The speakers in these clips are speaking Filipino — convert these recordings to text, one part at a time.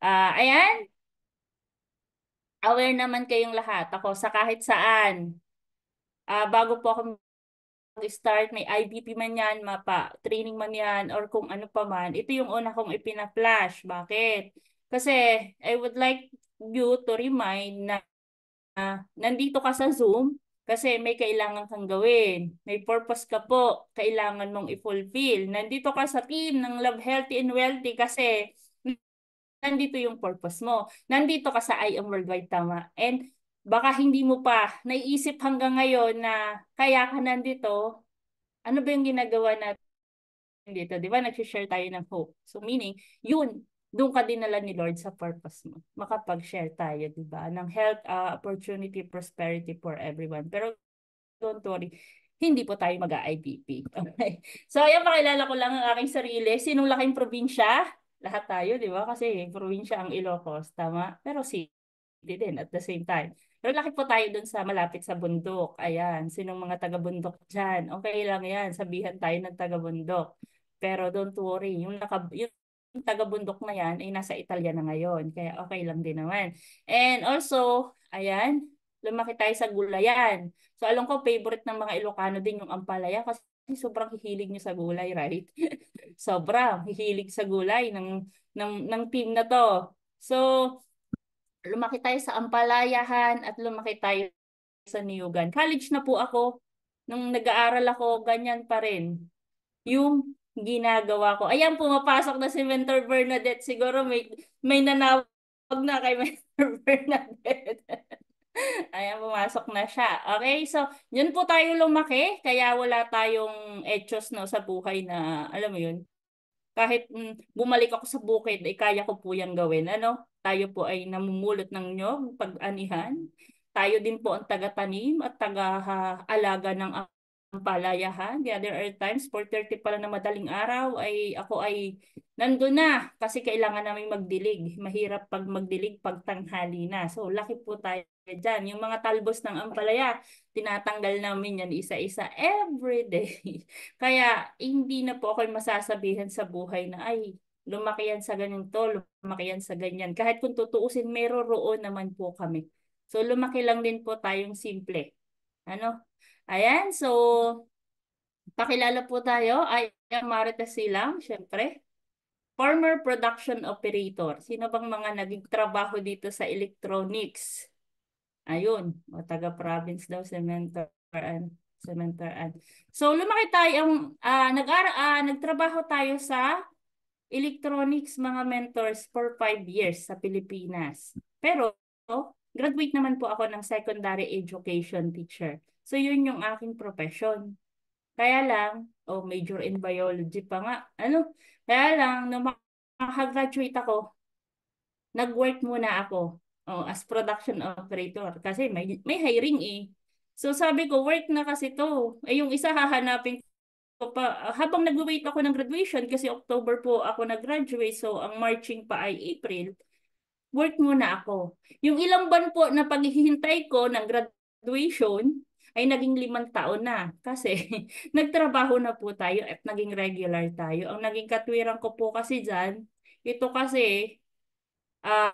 Ayan, aware naman kayong lahat. Ako sa kahit saan. Bago po ako start, may IBP man yan, mapa, training man yan, or kung ano pa man, ito yung una kong ipina-flash. Bakit? Kasi I would like you to remind na nandito ka sa Zoom kasi may kailangan kang gawin. May purpose ka po, kailangan mong i-fulfill. Nandito ka sa team ng Love Healthy and Wealthy kasi nandito yung purpose mo. Nandito ka sa I Am Worldwide, tama. And baka hindi mo pa naiisip hanggang ngayon na kaya ka nandito, ano ba yung ginagawa natin dito? Di ba, nag-share tayo ng hope. So meaning, yun, doon ka dinala ni Lord sa purpose mo. Makapag-share tayo, di ba? Ng health, opportunity, prosperity for everyone. Pero don't worry, hindi po tayo mag-IBP. Okay. So, ayun, pakilala ko lang ang aking sarili. Sinong laking probinsya? Lahat tayo, di ba? Kasi probinsya ang Ilocos, tama? Pero city din at the same time. Pero laki po tayo dun sa malapit sa bundok. Ayan, sinong mga taga-bundok dyan? Okay lang yan, sabihan tayo ng taga-bundok. Pero don't worry, yung taga-bundok na yan ay nasa Italia na ngayon. Kaya okay lang din naman. And also, ayan, lumaki tayo sa gulayan. So alam ko favorite ng mga Ilocano din yung ampalaya kasi sobrang hihilig niyo sa gulay, right? Sobrang hihilig sa gulay ng team na to. So lumaki tayo sa ampalayahan at lumaki tayo sa niyugan. College na po ako. Nung nag-aaral ako, ganyan pa rin yung ginagawa ko. Ayan, pumapasok na si Mentor Bernadette. Siguro may nanawag na kay Mentor Bernadette. Ayan, pumasok na siya. Okay, so yun po tayo lumaki, kaya wala tayong etos no sa buhay na, alam mo yun, kahit bumalik ako sa bukid, ay kaya ko po yung gawin. Ano? Tayo po ay namumulot ng nyog, pag-anihan. Tayo din po ang taga-tanim at taga-alaga ng palayahan. The other are times, 4:30 pa lang na madaling araw, ay ako ay nandun na kasi kailangan namin magdilig. Mahirap pag magdilig pag tanghali na. So, laki po tayo dyan. Yung mga talbos ng ampalaya, tinatanggal namin yan isa-isa every day. Kaya, hindi na po ako masasabihan sa buhay na, ay, lumaki yan sa ganito, lumaki yan sa ganyan. Kahit kung tutuusin, meron roon naman po kami. So, lumaki lang din po tayong simple. Ano? Ayan, so pakilala po tayo. I am Marites Silang, syempre. Former production operator. Sino bang mga naging trabaho dito sa electronics? Ayun, o taga-province daw, Cementeran. So lumaki tayo, nagtrabaho tayo sa electronics mga mentors for 5 years sa Pilipinas. Pero graduate naman po ako ng secondary education teacher. So yun yung aking profession. Kaya lang, major in biology pa nga. Ano? Kaya lang, nung makagraduate ako, nag-work muna ako as production operator kasi may hiring eh. So sabi ko, work na kasi to. Eh yung isa hahanapin ko pa, habang nag-wait ako ng graduation kasi October po ako nag-graduate, so ang marching pa ay April, work muna ako. Yung ilang buwan po na paghihintay ko ng graduation ay naging 5 taon na kasi nagtrabaho na po tayo at naging regular tayo. Ang naging katwiran ko po kasi dyan, ito kasi ah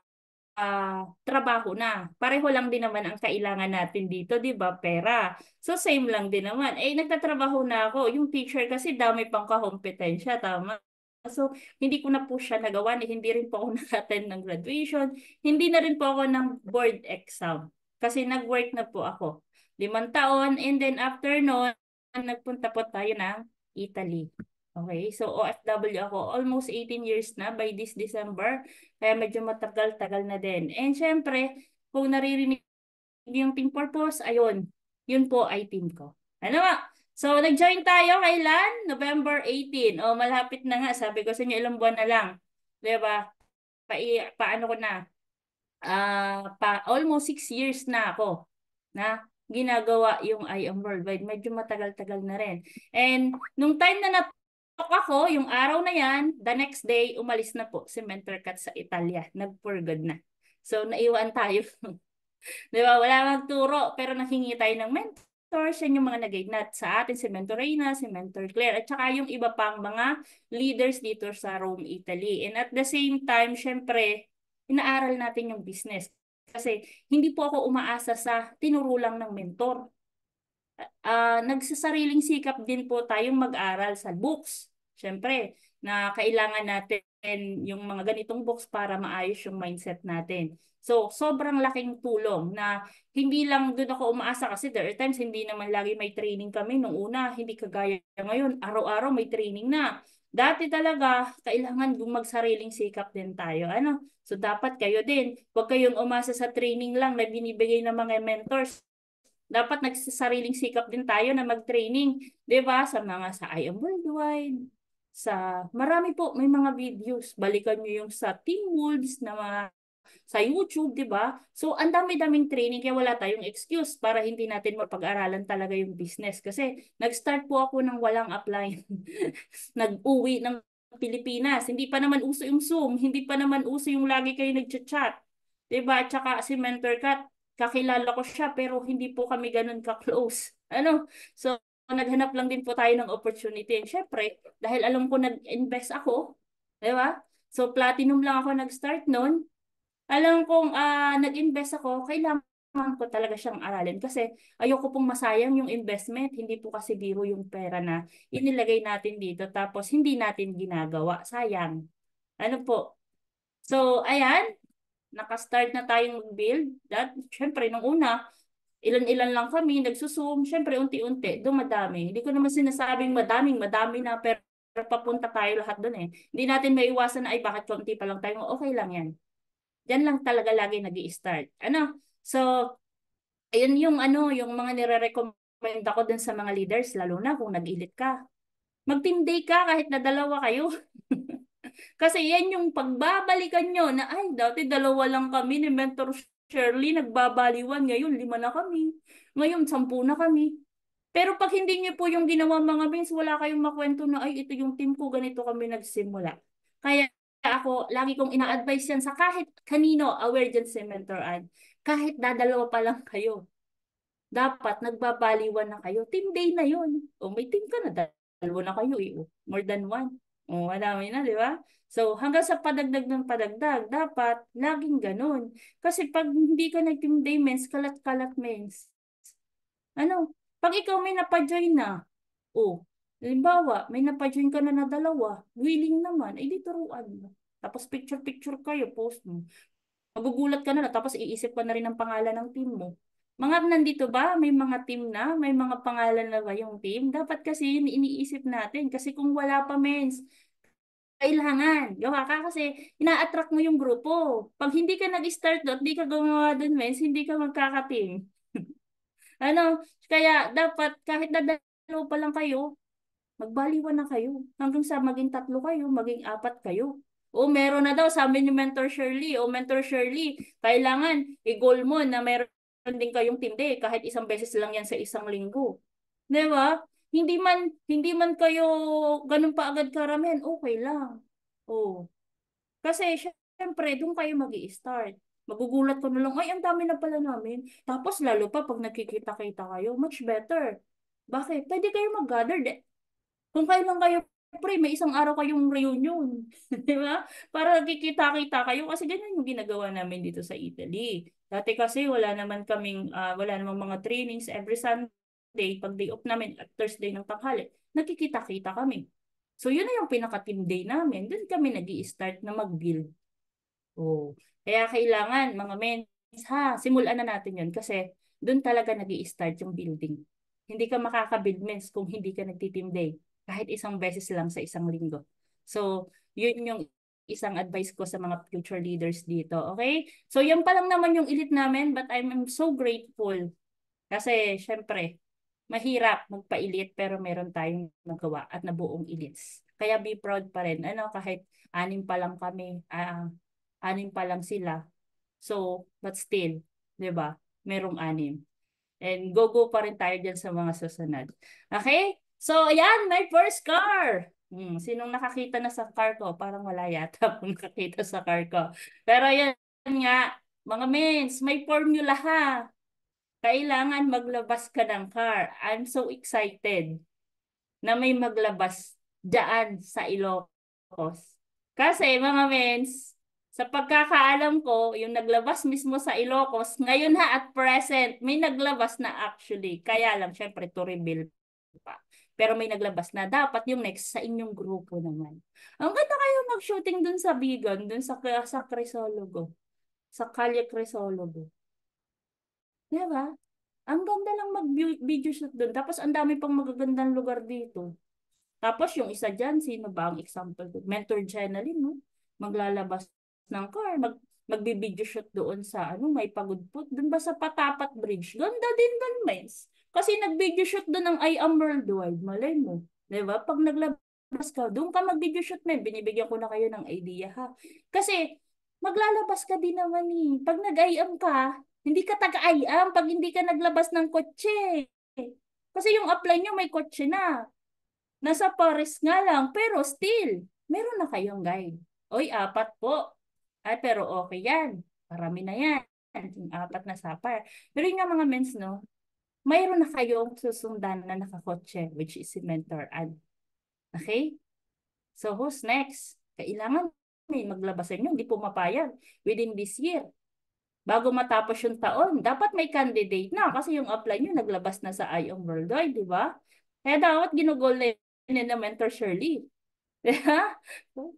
trabaho na. Pareho lang din naman ang kailangan natin dito, 'di ba? Pera. So same lang din naman. Eh nagtatrabaho na ako. Yung teacher kasi dami pang kakompetensya, tama? So hindi ko na po siya nagawa, hindi rin po ako nag-attend ng graduation, hindi na rin po ako ng board exam kasi nag-work na po ako 5 taon, and then after noon nagpunta po tayo ng Italy. Okay, so OFW ako almost 18 years na by this December. Kaya medyo matagal-tagal na din. And syempre, kung naririnig yung team purpose, ayun, yun po ay team ko. Ano nga? So, nag-join tayo kailan? November 18. O, malapit na nga. Sabi ko sa inyo, ilang buwan na lang. Diba? Paano ko na? Almost 6 years na ako na ginagawa yung I Am Worldwide. Medyo matagal-tagal na rin. And nung time na ako, yung araw na yan, the next day, umalis na po si Mentor Kat sa Italia. Nag-for good na. So, naiwan tayo. Di ba? Wala magturo, pero nahingi tayo ng mentors. Yan yung mga nag-guide sa atin, si Mentor Reyna, si Mentor Claire, at saka yung iba pang mga leaders dito sa Rome, Italy. And at the same time, syempre, inaaral natin yung business. Kasi hindi po ako umaasa sa tinuro lang ng mentor. Nagsasariling sikap din po tayong mag-aral sa books. Siyempre, na kailangan natin yung mga ganitong books para maayos yung mindset natin. So, sobrang laking tulong na hindi lang doon ako umaasa kasi there are times hindi naman lagi may training kami. Nung una, hindi kagaya ngayon. Araw-araw may training na. Dati talaga, kailangan magsariling sikap din tayo. Ano? So, dapat kayo din. Huwag kayong umasa sa training lang na binibigay ng mga mentors. Dapat nagsasariling sikap din tayo na mag-training, 'di ba? Sa mga sa I Am Worldwide, sa marami po may mga videos. Balikan niyo yung sa Team Wolves na mga sa YouTube, 'di ba? So, ang dami-daming training kaya wala tayong excuse para hindi natin mapag-aralan talaga yung business kasi nag-start po ako ng walang apply. Nag-uwi ng Pilipinas. Hindi pa naman uso yung Zoom, hindi pa naman uso yung lagi kayo nagchat-chat. 'Di ba? Tsaka si Mentor Kat, kakilala ko siya pero hindi po kami ganun ka-close. Ano? So, naghanap lang din po tayo ng opportunity. And syempre, dahil alam ko nag-invest ako, 'di ba? So, platinum lang ako nag-start noon. Alam kong nag-invest ako, kailangan ko talaga siyang aralin kasi ayoko pong masayang yung investment. Hindi po kasi biro yung pera na inilagay natin dito tapos hindi natin ginagawa. Sayang. Ano po? So, ayan, nakastart na tayong mag-build. Syempre, nung una, ilan-ilan lang kami, nagsusum. Syempre, unti-unti, dumadami. Hindi ko naman sinasabing madami na, pero papunta tayo lahat doon eh. Hindi natin maiwasan na, ay, bakit konti pa lang tayo? Okay lang yan. Diyan lang talaga lagi nag-i-start. Ano? So, ayun yung ano, yung mga nire-recommend ako dun sa mga leaders, lalo na kung nag-ilit ka. Mag-team day ka kahit na dalawa kayo. Kasi yan yung pagbabalikan nyo na, ay, dati dalawa lang kami ni Mentor Shirley, nagbabaliwan. Ngayon, 5 na kami. Ngayon, 10 na kami. Pero pag hindi niyo po yung ginawa mga beans, wala kayong makwento na, ay, ito yung team ko, ganito kami nagsimula. Kaya ako, lagi kong ina-advise yan sa kahit kanino, aware dyan si Mentor Ann. Kahit dadalawa pa lang kayo, dapat nagbabaliwan na kayo. Team day na yun. O may team ka na, dalawa na kayo eh. O, more than one. O, madami na, di ba? So, hanggang sa padagdag ng padagdag, dapat laging ganun. Kasi pag hindi ka nag-team day, mens, kalat-kalat, mens. Ano? Pag ikaw may napajoin na, oh, halimbawa, may napajoin ka na dalawa, willing naman, eh di turuan mo. Tapos picture-picture kayo, post mo. Magugulat ka na, tapos iisip ka na rin ang pangalan ng team mo. Mga nandito ba, may mga team na, may mga pangalan na ba yung team? Dapat kasi yun iniisip natin. Kasi kung wala pa, mens, kailangan. Gawa ka kasi ina-attract mo yung grupo. Pag hindi ka nag-start doon, hindi ka gumawa doon, mens, hindi ka magkaka-team. Ano, kaya dapat kahit dadalo pa lang kayo, magbaliwan na kayo. Hanggang sa maging 3 kayo, maging 4 kayo. O meron na daw, sabi ni Mentor Shirley, o Mentor Shirley, kailangan i-goal mo na meron din kayong team day kahit isang beses lang yan sa isang linggo. Di ba? Hindi man kayo ganun pa agad karamihan, okay lang. Oh. Kasi syempre, doon kayo mag-i-start. Magugulat ko na lang, ay, ang dami na pala namin. Tapos lalo pa pag nakikita-kita kayo, much better. Bakit? Pwede kayo mag-gather. Kung kailan kayo pre, may isang araw kayong reunion. Di ba? Para nakikita-kita kayo. Kasi ganyan yung ginagawa namin dito sa Italy. Dati kasi wala namang mga trainings every Sunday. Pag day off namin at Thursday ng tanghali, nakikita-kita kami. So yun na yung pinaka-team day namin. Doon kami nag start na mag-build. Oh. Kaya kailangan, mga mens, ha, simulan na natin yun kasi doon talaga nag start yung building. Hindi ka makaka-build mens kung hindi ka nagti-team day. Kahit isang beses lang sa isang linggo. So, yun yung isang advice ko sa mga future leaders dito. Okay? So, yan pa lang naman yung elite namin but I'm so grateful. Kasi, syempre, mahirap magpa-elite pero meron tayong nagawa at nabuong elites. Kaya be proud pa rin. Ano, kahit 6 pa lang kami, 6 pa lang sila. So, but still, 'di ba? Merong 6. And go-go pa rin tayo dyan sa mga susunod. Okay? So, ayan, my first car. Sinong nakakita na sa car ko? Parang wala yata akong nakakita sa car ko. Pero yan nga, mga mens, may formula ha. Kailangan maglabas ka ng car. I'm so excited na may maglabas dyan sa Ilocos. Kasi mga mens, Sa pagkakaalam ko, yung naglabas mismo sa Ilocos, ngayon ha at present, may naglabas na actually. Kaya lang, syempre, to reveal pa. Pero may naglabas na. Dapat yung next sa inyong grupo naman. Ang ganda kayo mag-shooting dun sa Bigan, dun sa Crisologo. Sa Kalye Crisologo. Diba? Ang ganda lang mag-video shoot dun. Tapos ang dami pang magagandang lugar dito. Tapos yung isa dyan, sino ba ang example ko? Mentor Jenalyn, no? Maglalabas ng car, magbi-video shoot doon sa ano, may pagudput. Doon ba sa Patapat Bridge? Ganda din doon, mens. Kasi nag-video shoot doon ng I Am Worldwide. Malay mo. Diba? Pag naglabas ka, doon ka mag-video shoot, men. Binibigyan ko na kayo ng idea, ha? Kasi, maglalabas ka din naman eh. Pag nag-I Am ka, hindi ka taga-I Am pag hindi ka naglabas ng kotse. Kasi yung apply nyo may kotse na. Nasa Paris nga lang, pero still, meron na kayong guide. Oy, 4 po. Ay, pero okay yan. Parami na yan. Yung 4 na sapar. Pero yung nga mga mens, no, mayroon na kayong susundan na nakakotse, which is si Mentor Ad. Okay? So, who's next? Kailangan may maglabas sa inyo. Hindi pumapayag within this year. Bago matapos yung taon, dapat may candidate na kasi yung apply nyo naglabas na sa IOM Worldwide, di ba? Kaya dapat ginugol na Mentor Shirley.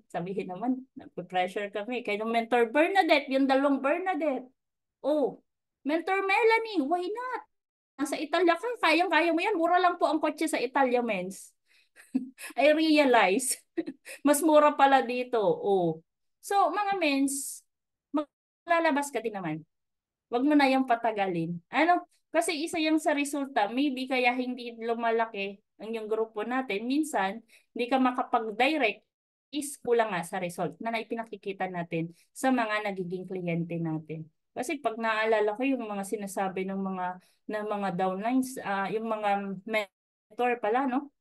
Sabihin naman, nagpe-pressure kami. Kaya ng Mentor Bernadette, yung 2 Bernadette. Oh, Mentor Melanie, why not? Nasa Italia ka, kayang-kaya mo yan. Mura lang po ang kotse sa Italia, mens. I realize. Mas mura pala dito. Oh. So, mga mens, maglalabas ka din naman. Wag mo na yung patagalin. Ano? Kasi isa yung sa resulta, maybe kaya hindi lumalaki ang yung grupo natin. Minsan, hindi ka makapag-direct is kulang nga sa result na naipinakikita natin sa mga nagiging kliyente natin. Kasi pag naalala ko yung mga sinasabi ng mga downlines, yung mga mentor pala, no?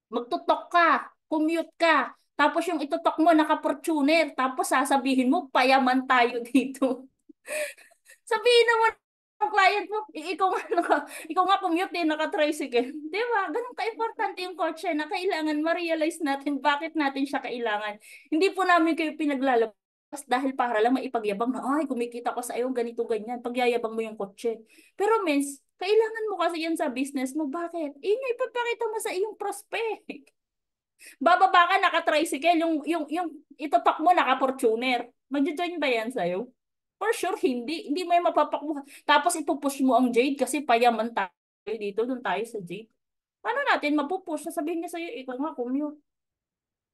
Magtutok ka, commute ka, tapos yung itutok mo naka-Fortuner, tapos sasabihin mo, payaman tayo dito. Sabihin naman ng client mo, ikaw nga commute din, naka-tricycle. Di ba? Ganun ka-importante yung kotse na kailangan ma-realize natin bakit natin siya kailangan. Hindi po namin kayo pinaglalabas dahil para lang maipagyabang na, ay, kumikita ko sa iyo, ganito, ganyan. Pagyayabang mo yung kotse. Pero means, kailangan mo kasi yan sa business mo. Bakit? Yung ipapakita mo sa iyong prospect. Bababa ka, naka-tricycle, yung itotok mo, naka-Fortuner. Magjo-join ba yan sa'yo? For sure, hindi. Hindi mo yung mapapakuha. Tapos ipupush mo ang Jade kasi payaman tayo dito. Doon tayo sa Jade. Paano natin mapupush? Sasabihin niya sa'yo, ikaw nga, commute.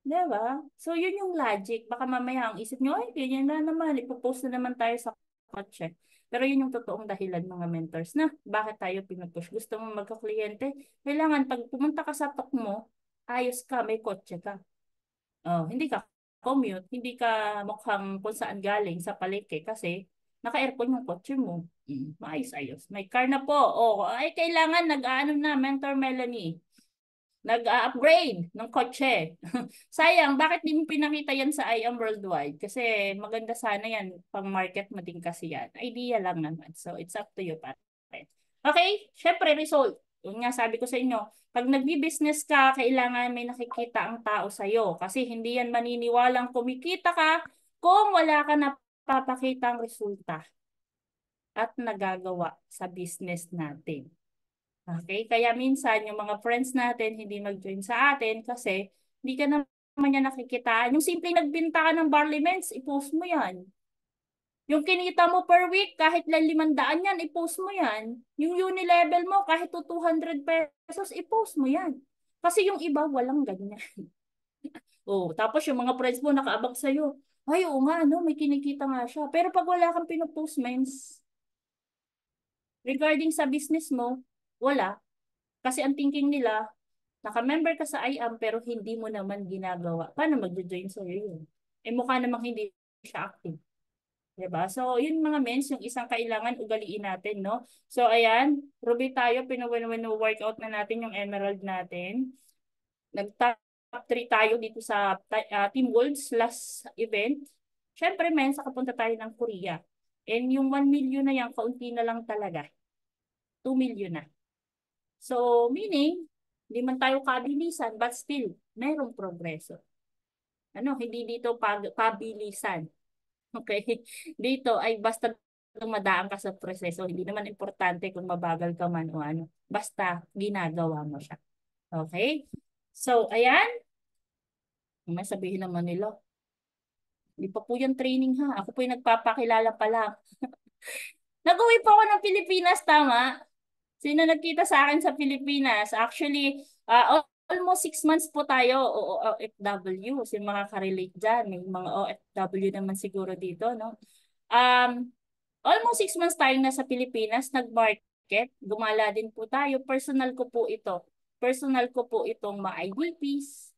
Diba? So, yun yung logic. Baka mamaya ang isip niyo, ay, ganyan na naman. Ipupost na naman tayo sa kotse. Pero yun yung totoong dahilan mga mentors na bakit tayo pinupush. Gusto mo magka-kliyente? Kailangan pag pumunta ka sa talk mo, ayos ka, may kotse ka. Oh, hindi ka commute, hindi ka mukhang kung saan galing sa palengke kasi naka-aircon yung kotse mo. Maayos-ayos. May car na po. Oh, ay kailangan nag-aano na Mentor Melanie. Nag-upgrade ng kotse. Sayang, bakit di mo pinakita yan sa I Am Worldwide? Kasi maganda sana yan, pang market mo din kasi yan. Idea lang naman. So, it's up to you, pare. Okay, syempre, result. Yun nga sabi ko sa inyo, pag nagbi-business ka, kailangan may nakikita ang tao sa'yo. Kasi hindi yan maniniwalang kumikita ka kung wala ka na papakitang resulta at nagagawa sa business natin. Okay? Kaya minsan, yung mga friends natin hindi mag-join sa atin kasi hindi ka naman niya nakikitaan. Yung simpleng nagbinta ka ng barley ments, i-post mo yan. Yung kinita mo per week, kahit lang 500 yan, i-post mo yan. Yung uni-level mo, kahit to 200 pesos, i-post mo yan. Kasi yung iba, walang ganyan. Oh, tapos yung mga friends mo nakaabang sa'yo. Ay, oo nga, no, may kinikita nga siya. Pero pag wala kang pinupost, mens, regarding sa business mo, wala. Kasi ang thinking nila, naka-member ka sa IAM pero hindi mo naman ginagawa. Paano magjo-join sa'yo yun? Eh mukha namang hindi siya active. Diba? So, yun mga mens, yung isang kailangan ugaliin natin, no? So, ayan, Ruby tayo, workout na natin yung emerald natin. Nag-top 3 tayo dito sa Team Wolves last event. Siyempre, mens, nakapunta tayo ng Korea. And yung 1 million na yan, kaunti na lang talaga. 2 million na. So, meaning, hindi man tayo kabilisan, but still, mayroong progreso. Ano, hindi dito pabilisan. Okay? Dito ay basta dumadaan ka sa proseso. Hindi naman importante kung mabagal ka man o ano. Basta ginagawa mo siya. Okay? So, ayan. May sabihin naman nila, hindi pa po yung training ha. Ako po yung nagpapakilala pa lang. Nag-uwi po ako ng Pilipinas, tama? Sino nagkita sa akin sa Pilipinas? Actually, almost 6 months po tayo, OFW. Kasi makaka-relate dyan. May mga OFW naman siguro dito, no? Um, Almost 6 months tayong nasa Pilipinas, nag-market. Gumala din po tayo. Personal ko po ito. Personal ko po itong ma-IDPs.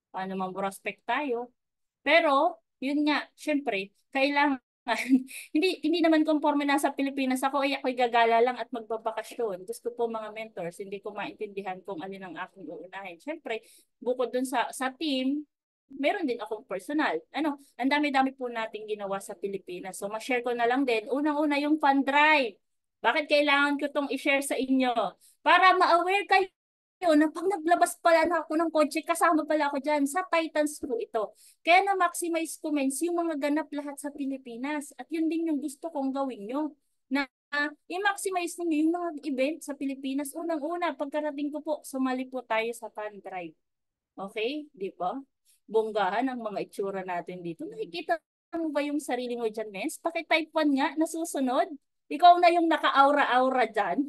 Paano mag-prospect tayo. Pero, yun nga, syempre, kailangan, hindi naman conforme na sa Pilipinas ako, ay ako'y gagala lang at magbabakasyon. Gusto ko mga mentors, hindi ko maintindihan kung alin ang aking uunahin. Syempre, bukod dun sa team, meron din akong personal. Ano, ang dami-dami po nating ginawa sa Pilipinas. So, ma-share ko na lang din. Unang-una yung fund drive. Bakit kailangan ko itong i-share sa inyo? Para ma-aware kayo na pag naglabas pala na ako ng kotse, kasama pala ako dyan. Sa Titans po ito. Kaya na-maximize ko, mens, yung mga ganap lahat sa Pilipinas. At yun din yung gusto kong gawin nyo. Na i-maximize ninyo yung mga event sa Pilipinas. Unang-una, pagkarating ko po, sumali po tayo sa fund drive. Okay? Di ba? Bonggahan ang mga itsura natin dito. Nakikita mo ba yung sarili mo dyan, mens? Paki-type 1 nga, nasusunod. Ikaw na yung naka-aura-aura dyan.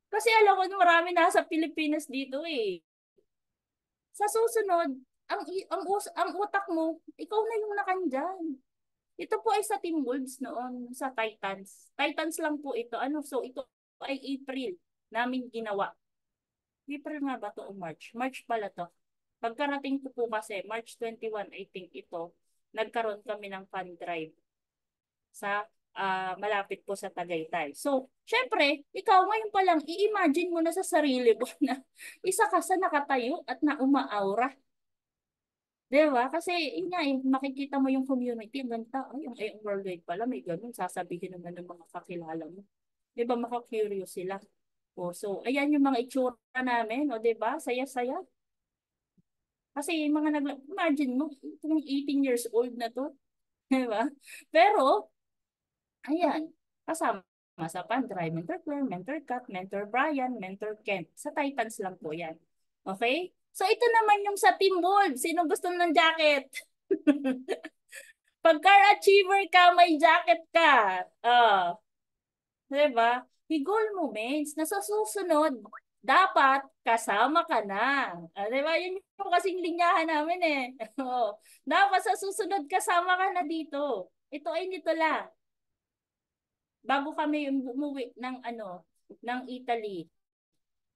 Kasi alam ko marami nasa Pilipinas dito eh. Sa susunod, ang utak mo, ikaw na yung nakandyan. Ito po ay sa Team Wolves noon, sa Titans. Titans lang po ito. Ano, so ito ay April namin ginawa. April nga ba to o March? March pala to. Pagkarating ko po kasi, March 21, I think ito, nagkaroon kami ng fund drive sa malapit po sa Tagaytay. So, syempre, ikaw ngayon pa lang, i-imagine mo na sa sarili mo na isa ka sa nakatayo at na umaaura. Diba? Kasi, yun nga, makikita mo yung community, ang ganda, ay, ang worldwide pala, may ganun, sasabihin naman ng mga kakilala mo. Diba, maka-curious sila. O, so, ayan yung mga itsura namin, o diba? Saya-saya. Kasi yung mga imagine mo, itong 18 years old na to, diba? Pero, ayan, kasama sa Pandry, Mentor Claire, Mentor Kat, Mentor Brian, Mentor Kent. Sa Titans lang po yan. Okay? So ito naman yung sa Team Bold. Sino gusto ng jacket? Pag car achiever ka, may jacket ka. Diba? Higol mo, mates, na sa susunod, dapat kasama ka na. Diba? Yun yung kasing linyahan namin eh. Dapat sa susunod, kasama ka na dito. Ito ay nito lang. Bago kami umuwi ng ng Italy,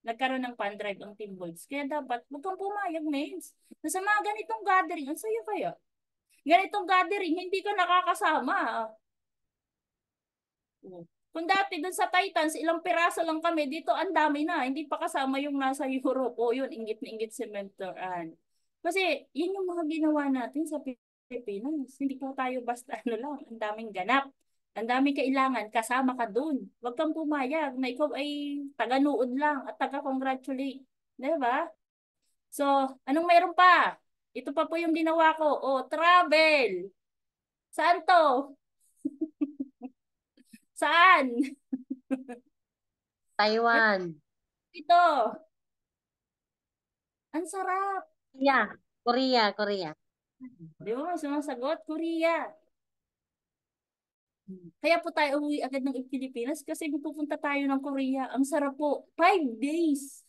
nagkaroon ng fan drive ang Team Boys. Kaya dapat huwag kang pumayag, mates. Na sa mga ganitong gathering, ang saya kaya. Ganitong gathering, hindi ka nakakasama. Oh. Kung dati dun sa Titans, ilang piraso lang kami, dito ang dami na. Hindi pa kasama yung nasa Europe. O yun, inggit na inggit si Mentoran. Kasi yun yung mga ginawa natin sa Pilipinas. Hindi po tayo basta lang. Ang daming ganap. Ang daming kailangan. Kasama ka dun. Huwag kang pumayag na ikaw ay taga-nood lang at taga-congratulate. Diba? So, anong mayroon pa? Ito pa po yung ginawa ko. O, travel. Saan to? Saan? Taiwan. Ito. Ang sarap. Korea. Korea, Korea. Di ba? Sumasagot, Korea. Kaya po tayo uwi agad ng Pilipinas kasi pupunta tayo ng Korea. Ang sarap po. 5 days.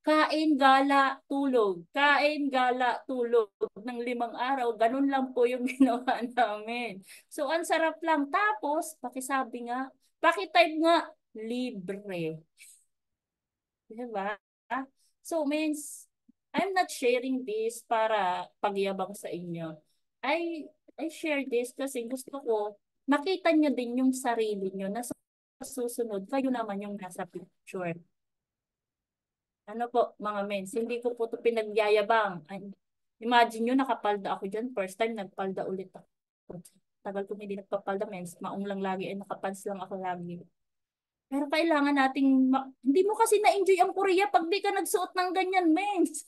Kain, gala, tulog. Kain, gala, tulog. Ng 5 araw. Ganun lang po yung ginawa namin. So, ang sarap lang. Tapos, pakisabi nga, pakitype nga, libre. Diba? So, means, I'm not sharing this para pagyabang sa inyo. I, I share this kasi gusto ko, makita nyo din yung sarili nyo na sa susunod, kayo naman yung nasa picture. Ano po, mga mens, hindi ko po ito pinagyayabang. Imagine nyo, nakapalda ako dyan. First time, nagpalda ulit ako. Tagal ko hindi nagpapalda, mens. Maong lang lagi, ay nakapants lang ako lagi. Pero kailangan nating, hindi mo kasi na-enjoy ang Korea pag di ka nagsuot ng ganyan, mens.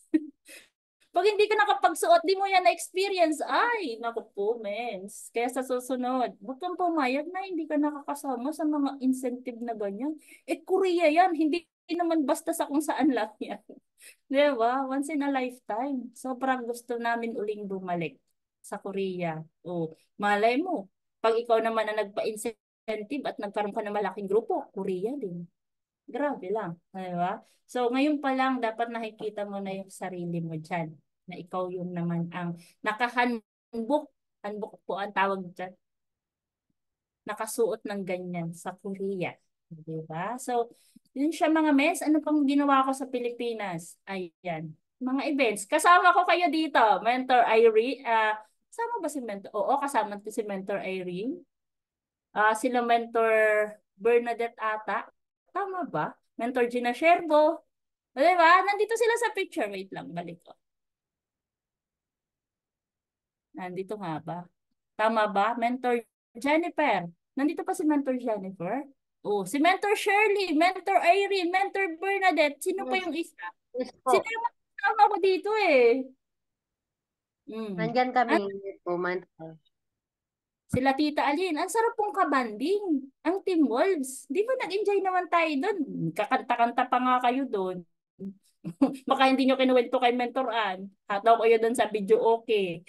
Pag hindi ka nakapagsuot, di mo yan na-experience. Ay, naku po, mens. Kaya sa susunod, huwag kang pumayag na hindi ka nakakasama sa mga incentive na ganyan. Eh, Korea yan. Hindi naman basta sa kung saan lang yan. Di ba? Once in a lifetime. Sobrang gusto namin uling bumalik sa Korea. O, malay mo, pag ikaw naman ang nagpa-incentive at nagkaroon ka ng malaking grupo, Korea din. Grabe lang. Di ba? So, ngayon pa lang, dapat nakikita mo na yung sarili mo dyan. Na ikaw yung naman ang nakahanbok. Hanbok po ang tawag dyan. Nakasuot ng ganyan sa Korea. Di ba? So, yun siya mga mes. Ano pang ginawa ko sa Pilipinas? Ayan. Mga events. Kasama ko kayo dito. Mentor Irene. Kasama ba si Mentor? Oo, kasama ko si Mentor Irene. Sila Mentor Bernadette ata. Tama ba? Mentor Gina Sherbo. Di ba? Nandito sila sa picture. Wait lang, balik ko. Nandito nga ba? Tama ba? Mentor Jennifer. Nandito pa si Mentor Jennifer? Oh, si Mentor Shirley, Mentor Irene, Mentor Bernadette. Sino pa Yes, yung isa? yes Sino po. yung mga kasama ko dito eh? Hmm. Nandyan kami. At Yes po, Mentor. sila Tita Aline, ang sarap pong kabanding. Ang Team Wolves. Di ba nag-enjoy naman tayo doon? Kakanta-kanta pa nga kayo doon. Baka hindi nyo kinuwento kay Mentor Ann. Hataw ko yun doon sa video okay.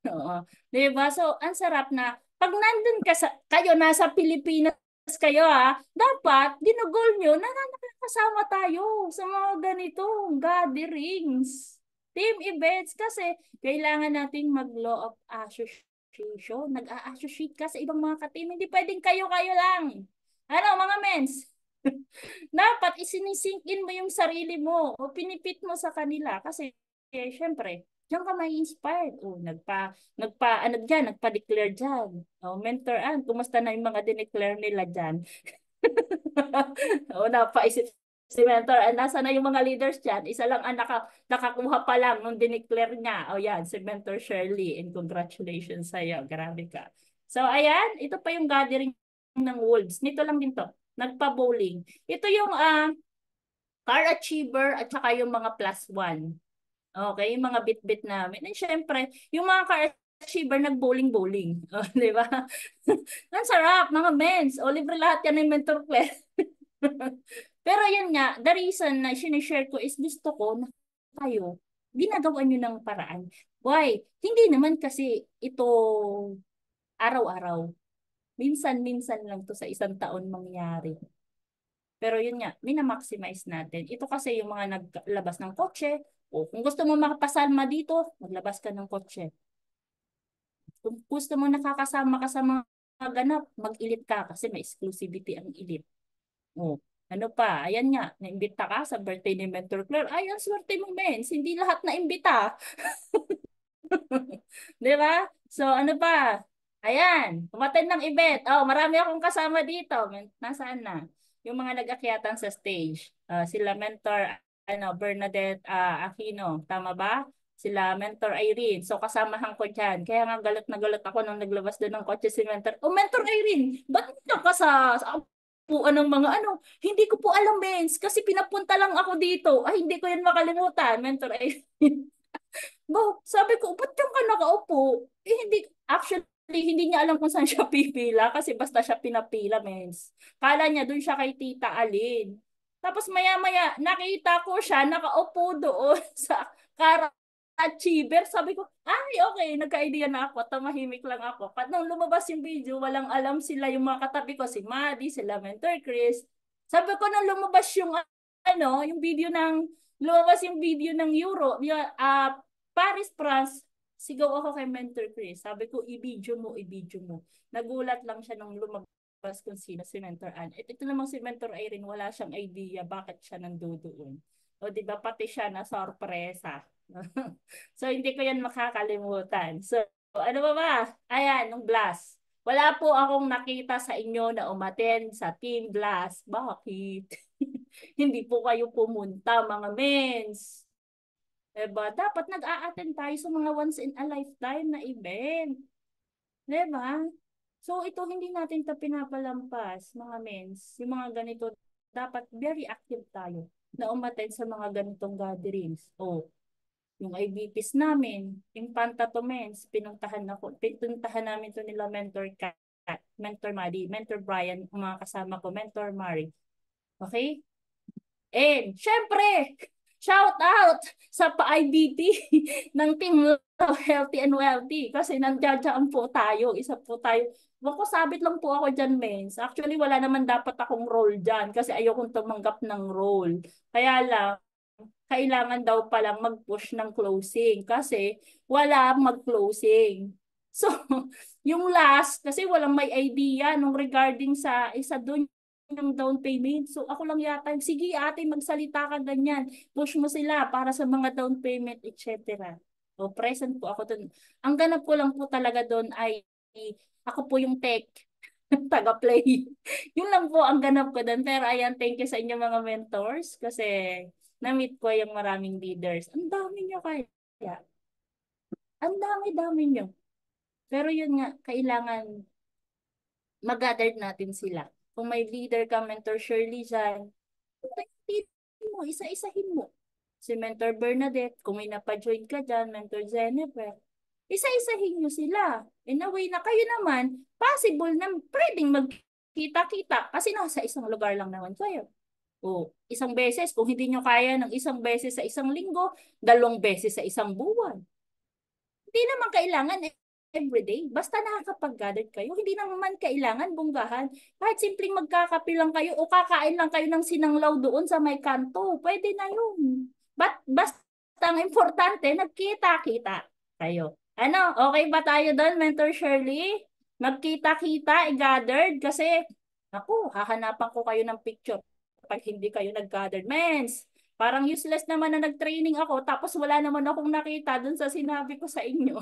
Oo. Di ba? So, ang sarap na pag nandun ka kayo, nasa Pilipinas kayo dapat ginugol nyo na nakakasama tayo sa mga ganitong gatherings. Team events kasi kailangan nating mag-law of association. Nag-a-associate ka sa ibang mga ka-team. Hindi pwedeng kayo-kayo lang. Ano, mga mens? Dapat isinisink in mo yung sarili mo o pinipit mo sa kanila kasi syempre, diyan ka may inspired. O, ano dyan, nagpa-declare dyan. O, mentor kumusta na yung mga dineclare nila dyan? O, napaisip si mentor, nasa na yung mga leaders dyan? Isa lang ang nakakuha pa lang nung dineclare niya. O yan, si Mentor Shirley. And congratulations sa'yo. Grabe ka. So, ayan, ito pa yung gathering ng Wolves. Nito lang din to. Nagpa-bowling. Ito yung car achiever at saka yung mga plus one. Okay, yung mga bit-bit namin. And syempre, yung mga car achiever nag-bowling-bowling. Oh, di ba? Ang sarap, mga mens. O, libre lahat yan ng mentor class. Pero yun nga, the reason na sinishare ko is gusto ko na kayo, ginagawa nyo ng paraan. Why? Hindi naman kasi ito araw-araw. Minsan-minsan lang to sa isang taon mangyari. Pero yun nga, minamaximize natin. Ito kasi yung mga naglabas ng kotse. O kung gusto mo makapasalma dito, maglabas ka ng kotse. Kung gusto mo nakakasama ka sa mga ganap, mag-ilit ka kasi may exclusivity ang ilit. O, ano pa? Ayan nga, naimbita ka sa birthday ni Mentor Claire. Ay, ang swerte mo, mens. Hindi lahat na imbita. Di ba? So, ano pa? Ayan, umattend ng event. Oh, marami akong kasama dito. Nasaan na? Yung mga nag-akyatan sa stage. Sila mentor, Bernadette Aquino. Tama ba? Sila mentor Irene. So, kasamahan ko dyan. Kaya nga galit na galit ako nung naglabas doon ng kotse si mentor. Oh, mentor Irene, ba't ka sa upuan ng mga Hindi ko po alam, Benz. Kasi pinapunta lang ako dito. Ay, hindi ko yan makalimutan. Mentor Irene. Sabi ko, ba't yung ka nakaupo? Eh, hindi niya alam kung saan siya pipila kasi basta siya pinapila, mens. Kala niya doon siya kay Tita Alin. Tapos maya-maya, nakita ko siya nakaupo doon sa Achiever. Sabi ko, ay, okay, nagka-idea na ako. Tumahimik lang ako. Nung lumabas yung video, walang alam sila yung mga katabi ko, si Maddie, sila Mentor Chris. Sabi ko, nung lumabas yung video ng Euro, Paris, France, sigaw ako kay Mentor Chris. Sabi ko, i-video mo, i-video mo. Nagulat lang siya nung lumabas kung sino si Mentor Ann. Ito namang si Mentor Irene, wala siyang idea bakit siya nandoon. O di ba pati siya na sorpresa. So hindi ko yan makakalimutan. So ano ba? Ayan, nung Blast. Wala po akong nakita sa inyo na umaten sa Team Blast. Bakit? Hindi po kayo pumunta, mga mens. Diba? Dapat nag-a-attend tayo sa mga once in a lifetime na event. Diba? So ito hindi natin ito pinapalampas, mga mens. Yung mga ganito, dapat very active tayo na umattend sa mga ganitong gatherings. Oh, yung IBPs namin, yung Pantatomen's, pinuntahan namin to nila Mentor Kat, Mentor Maddie, Mentor Brian, ang mga kasama ko, Mentor Mari. Okay? And, syempre, shout out sa pa-IBP ng Team Healthy and Wealthy kasi nandiyan po tayo, isa po tayo. Bako sabit lang po ako dyan, mens. Actually, wala naman dapat akong role dyan kasi ayokong tumanggap ng role. Kaya lang, kailangan daw palang mag-push ng closing kasi wala mag-closing. So, yung last, kasi walang may idea nung regarding sa isa doon yung down payment. So, ako lang yata, sige ate, magsalita ka ganyan. Push mo sila para sa mga down payment, etc. O, present po ako doon. Ang ganap ko lang po talaga doon ay ako po yung tech taga-play. Yun lang po ang ganap ko doon. Pero ayan, thank you sa inyo mga mentors kasi na-meet ko yung maraming leaders. Ang dami nyo kaya. Ang dami-dami nyo. Pero yun nga, kailangan mag-gather natin sila. Kung may leader ka, Mentor Shirley dyan, puntahin mo, isa-isahin mo. Si Mentor Bernadette, kung may napajoin ka dyan, Mentor Jennifer, isa-isahin nyo sila. In a way na kayo naman, possible na pwedeng magkita-kita kasi nasa isang lugar lang naman kayo. O isang beses, kung hindi nyo kaya ng isang beses sa isang linggo, 2 beses sa isang buwan. Hindi naman kailangan everyday. Basta nakakapag-gather kayo, hindi naman kailangan bunggahan. Kahit simpleng magkakape lang kayo o kakain lang kayo ng sinanglaw doon sa may kanto, pwede na yun. Basta ang importante, nagkita-kita kayo. Ano, okay ba tayo doon, Mentor Shirley? Magkita-kita, i-gathered kasi, ako, hahanapan ko kayo ng picture pag hindi kayo nag-gathered. Mens, parang useless naman na nag-training ako tapos wala naman akong nakita dun sa sinabi ko sa inyo.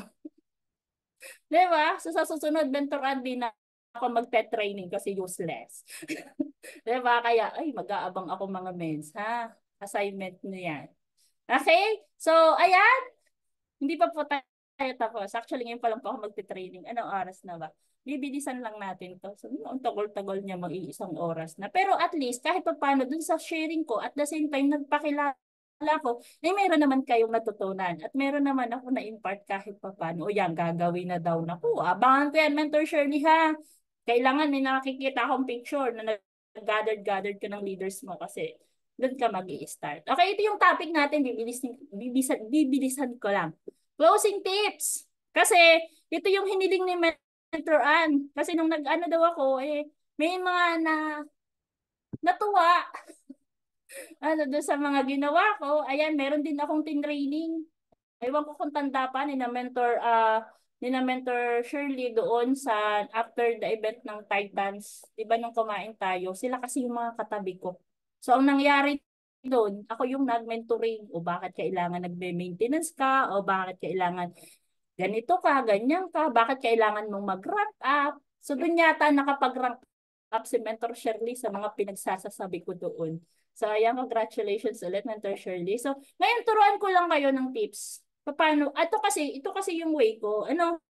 Di ba? So, sa susunod, mentoran din na ako magte-training kasi useless. Di ba? Kaya, ay, mag-aabang ako mga mens, ha? Assignment nyo yan. Okay? So, ayan. Hindi pa po tayo tapos. Actually, ngayon pa lang po ako magte-training. Anong oras na ba? Bibilisan lang natin to. So, ang tagol-tagol niya mag-iisang oras na. Pero at least, kahit pa paano, dun sa sharing ko, at the same time, nagpakilala ko, eh meron naman kayong natutunan. At meron naman ako na-impart kahit pa paano. O yan, gagawin na daw na po. Abangan ko yan, Mentor Shirley ha. Kailangan may nakikita akong picture na nag-gathered ka ng leaders mo kasi doon ka mag start. Okay, ito yung topic natin. Bibilisan ko lang. Closing tips. Kasi ito yung hiniling ni Mentor Ann. Kasi nung nag-ano daw ako, eh, may mga natuwa ano doon sa mga ginawa ko. Ayan, meron din akong tinraining. Ewan ko kung tanda pa ni na mentor Shirley doon sa after the event ng Titans. 'Di ba nung kumain tayo, sila kasi yung mga katabi ko. So ang nangyari doon, ako yung nag-mentoring o bakit kailangan nagme-maintenance ka o bakit kailangan ganito ka, ganyan ka, bakit kailangan mong mag-rank up. So doon yata nakapag-rank up si Mentor Shirley sa mga pinagsasasabi ko doon. So ayan, congratulations ulit Mentor Shirley. So ngayon turuan ko lang kayo ng tips. Paano? Ito kasi yung way ko. Ano?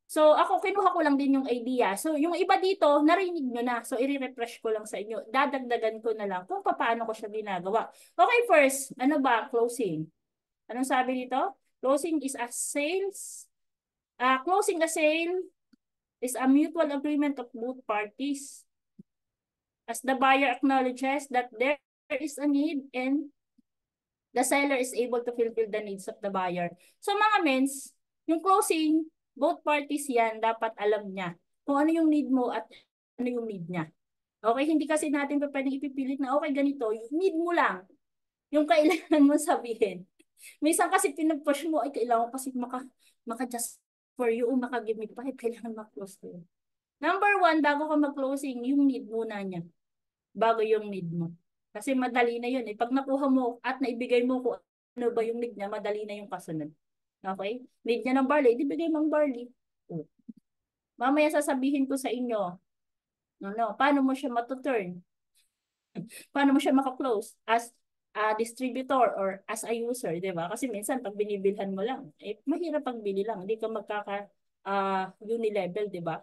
So ako kinuha ko lang din yung idea. So yung iba dito, narinig nyo na. So i-refresh ko lang sa inyo. Dadagdagan ko na lang kung paano ko siya ginagawa. Okay, first, ano ba? Closing. Anong sabi dito? Closing is a sales. Closing a sale is a mutual agreement of both parties. As the buyer acknowledges that there is a need and the seller is able to fulfill the needs of the buyer. So mga mens, yung closing, both parties yan, dapat alam niya kung ano yung need mo at ano yung need niya. Okay, hindi kasi natin pa pwedeng ipipilit na okay ganito, yung need mo lang, yung kailangan mo sabihin. Minsan kasi pinupush mo, ay kailangan kasi maka-just for you o maka-give me pa, kailangan ma-close ko yun. Number one, bago ka mag-closing, yung need muna niya. Bago yung need mo. Kasi madali na yun eh. Pag nakuha mo at naibigay mo kung ano ba yung need niya, madali na yung kasunod. Okay? Need niya ng barley, ibigay mo ang barley. Oh. Mamaya sasabihin ko sa inyo, paano mo siya matuturn? Paano mo siya maka-close? As a distributor or as a user, di ba? Kasi minsan pag binibilhan mo lang, eh, mahirap pagbili lang. Hindi ka unilevel, di ba?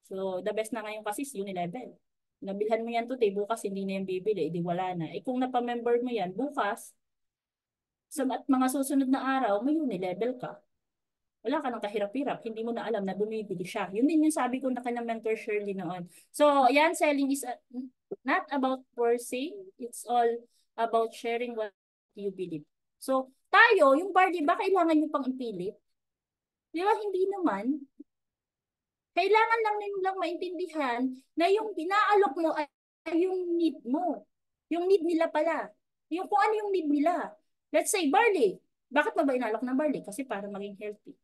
So, the best na ngayon kasi is unilevel. Nabilhan mo yan today, bukas hindi na yan bibili, di wala na. Eh kung napamember mo yan, bukas, So, at mga susunod na araw, may uni-level ka. Wala ka ng kahirap-hirap, hindi mo na alam na bumibili siya. Yun din yung sabi ko na kay mentor Shirley noon. So, yan, selling is not about forcing, it's all about sharing what you believe. So, tayo, yung barley ba kailangan nyo pang ipilit? Di ba, hindi naman. Kailangan lang nilang maintindihan na yung pinaalok mo ay yung need mo. Yung need nila pala. Yung kung ano yung need nila. Let's say, barley. Bakit mo ba inaalok ng barley? Kasi para maging healthy.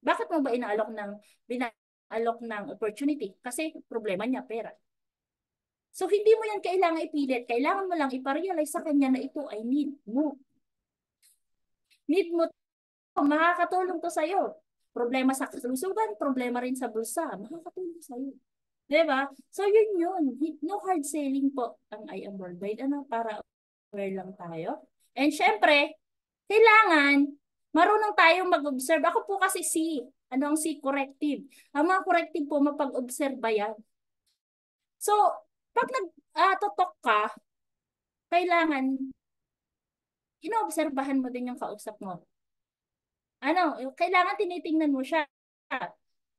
Bakit mo ba binaalok ng opportunity? Kasi problema niya, pera. So, hindi mo yan kailangan ipilit. Kailangan mo lang iparealize sa kanya na ito ay need mo. Need mo to. Makakatulong to sa'yo. Problema sa kalusugan, problema rin sa bulsa. Makakatulong sa'yo. Diba? So, yun. No hard selling po ang I am worldwide. Ano, para aware lang tayo. And syempre, kailangan marunong tayong mag-observe. Ako po kasi ano ang C? Corrective. Ang mga corrective po, mapag-observe yan. So, pag nag-totok ka, kailangan inoobserbahan mo din yung kausap mo. Kailangan tinitingnan mo siya.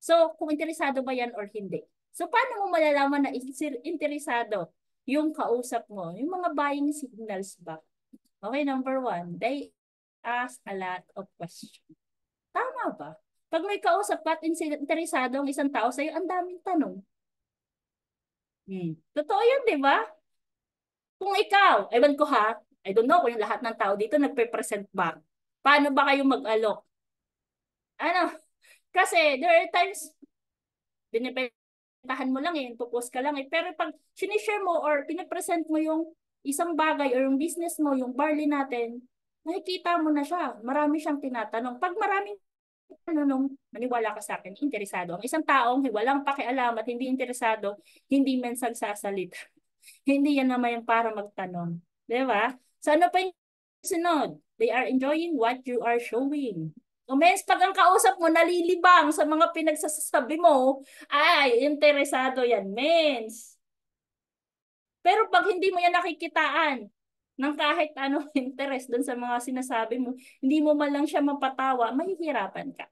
So, kung interesado ba yan or hindi. So, paano mo malalaman na interesado yung kausap mo? Yung mga buying signals ba? Okay, number 1, they ask a lot of questions. Tama ba? Pag may kausap ka at interesado ang isang tao sa'yo, ang daming tanong. Totoo yun, di ba? Kung ikaw, ewan ko ha, I don't know kung yung lahat ng tao dito nagpe-present ba. Paano ba kayo mag-alok? Kasi there are times, binibentahan mo lang pupost ka lang Pero pag sinishare mo or pinipresent mo yung isang bagay or yung business mo, yung barley natin, nakikita mo na siya. Marami siyang tinatanong. Pag maraming maniwala ka sa akin, interesado. Ang isang taong walang pakialam at hindi interesado, hindi men sagsasalita. Hindi yan naman para magtanong. Di ba? So ano pa yung sunod? They are enjoying what you are showing. O mens, pag ang kausap mo nalilibang sa mga pinagsasabi mo, ay, interesado yan, mens. Pero pag hindi mo yan nakikitaan ng kahit anong interest dun sa mga sinasabi mo, hindi mo man lang siya mapatawa, mahihirapan ka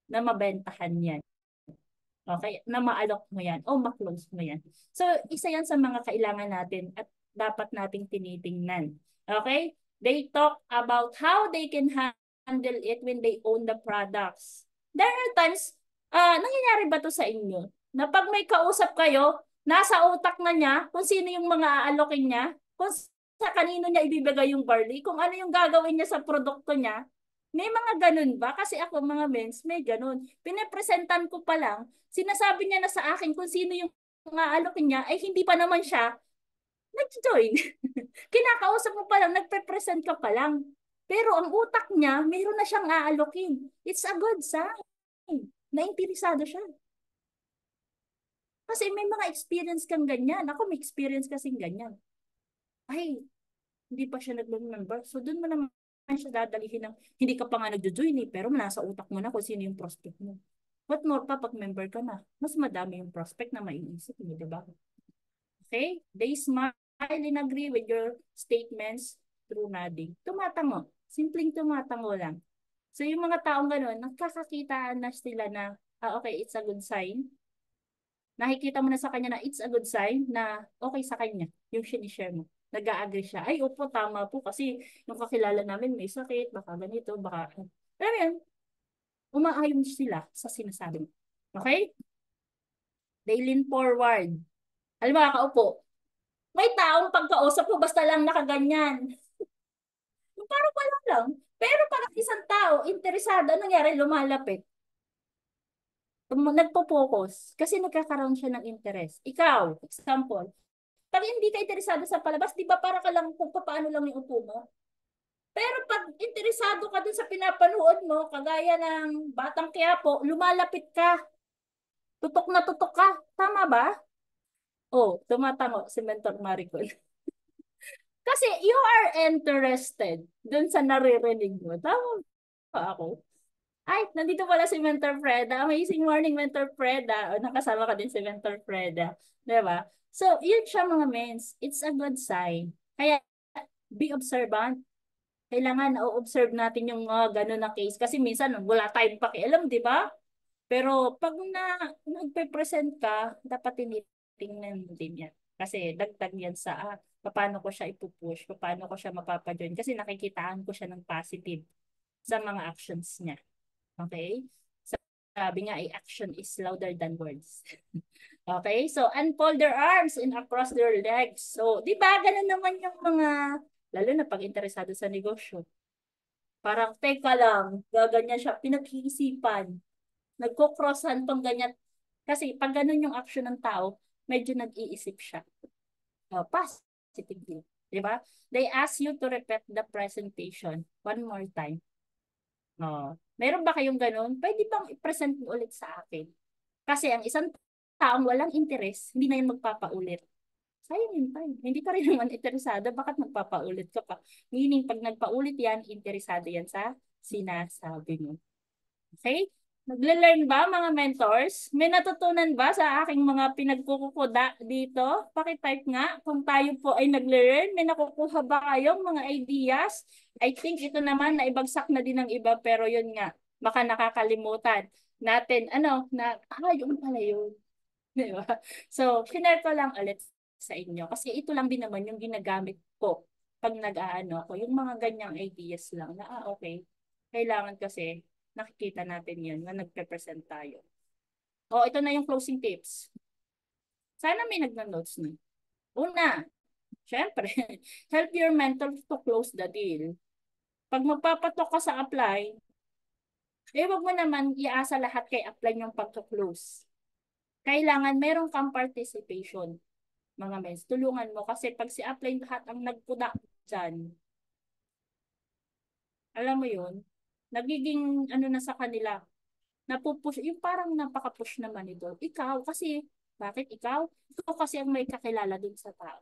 na mabentahan yan. Okay? Na maalok mo yan o maklose mo yan. So, isa yan sa mga kailangan natin at dapat nating tinitingnan. Okay? They talk about how they can handle it when they own the products. There are times, nangyayari ba to sa inyo? Na pag may kausap kayo, nasa utak na niya kung sino yung mga aalokin niya, kung sa kanino niya ibibigay yung barley, kung ano yung gagawin niya sa produkto niya. May mga ganun ba? Kasi ako mga mens, may ganun. Pinepresentan ko pa lang, sinasabi niya na sa akin kung sino yung aalokin niya, ay hindi pa naman siya nag-join. Kinakausap mo pa lang, nagpe-present ka pa lang. Pero ang utak niya, mayroon na siyang aalokin. It's a good sign. Nainteresado siya. Kasi may mga experience kang ganyan. Ako may experience kasing ganyan. Ay, hindi pa siya nag-member. So, doon mo naman siya dadalihin ng, hindi ka pa nga nag-join pero nasa utak mo na kung sino yung prospect mo. What more pa pag member ka na? Mas madami yung prospect na maiisip mo, di ba? Okay? They smile and agree with your statements through nodding. Tumatango. Simpleng tumatango lang. So, yung mga taong gano'n, nagkakakitaan na sila na, okay, it's a good sign. Nakikita mo na sa kanya na it's a good sign na okay sa kanya yung sinishare mo. Nag-a-agree siya. Ay, opo, tama po kasi yung kakilala namin may sakit, baka ganito, baka... Alam yan, umaayon sila sa sinasabi mo. Okay? They lean forward. Alam mo, kakaupo. May taong pagkausap mo, basta lang nakaganyan. Parang wala lang. Pero pag isang tao, interesado, anong nangyari? Lumalapit. Nagpo-focus. Kasi nagkakaroon siya ng interest. Ikaw, example, pag hindi ka interesado sa palabas, di ba para ka lang kung paano lang yung upo mo? Pero pag interesado ka dun sa pinapanood mo, kagaya ng Batang Quiapo, lumalapit ka. Tutok na tutok ka. Tama ba? Oh, tumatango si Mentor Maricol. Kasi you are interested dun sa naririnig mo. Tama ba ako? Ay, nandito pala si Mentor Freda. Amazing morning, Mentor Freda. O, nakasama ka din si Mentor Freda. Diba? So, yun siya mga mens. It's a good sign. Kaya, be observant. Kailangan na-observe natin yung mga ganun na case. Kasi minsan wala tayong pakialam, di ba? Pero pag nagpe-present ka, dapat tinitingnan mo din yan. Kasi dagdag yan sa paano ko siya ipupush, paano ko siya mapapajoin. Kasi nakikitaan ko siya ng positive sa mga actions niya. Okay? Sabi nga, action is louder than words. Okay? So, unfold their arms and across their legs. So, di ba, ganun naman yung mga, lalo na pag interesado sa negosyo. Parang, teka lang, gaganyan siya, pinag-iisipan. Nagko-crossan pang ganyan. Kasi pag ganun yung action ng tao, medyo nag-iisip siya. Positively. Di ba? They ask you to repeat the presentation one more time. Meron ba kayong ganun? Pwede bang i-present mo ulit sa akin? Kasi ang isang taong walang interes, hindi na yun magpapaulit. Sayang yung time. Hindi ka rin naman interesado, bakit magpapaulit ka pa? Meaning, pag nagpaulit yan, interesado yan sa sinasabi mo. Okay? Nagle-learn ba mga mentors? May natutunan ba sa aking mga pinagkukuda dito? Pakitype nga kung tayo po ay nagle-learn. May nakukuha ba kayong mga ideas? I think ito naman na ibagsak na din ng iba pero yun nga, baka nakakalimutan natin. Yun pala yun. Di ba? So, share ko lang ulit sa inyo. Kasi ito lang din naman yung ginagamit ko pag nag-aano ako. Yung mga ganyang ideas lang na, okay. Kailangan kasi nakikita natin yan na nagpe-present tayo. Ito na yung closing tips. Sana may nagna-notes na. Una, syempre, help your mentor to close the deal. Pag magpapatok ka sa apply, wag mo naman iasa lahat kay apply yung pagka-close. Kailangan meron kang participation, mga mens. Tulungan mo kasi pag si apply lahat ang nagpudak dyan, alam mo yun, nagiging na sa kanila, napupush, yung parang napaka-push naman ito. Ikaw, kasi, bakit ikaw? Ikaw kasi ang may kakilala dun sa tao.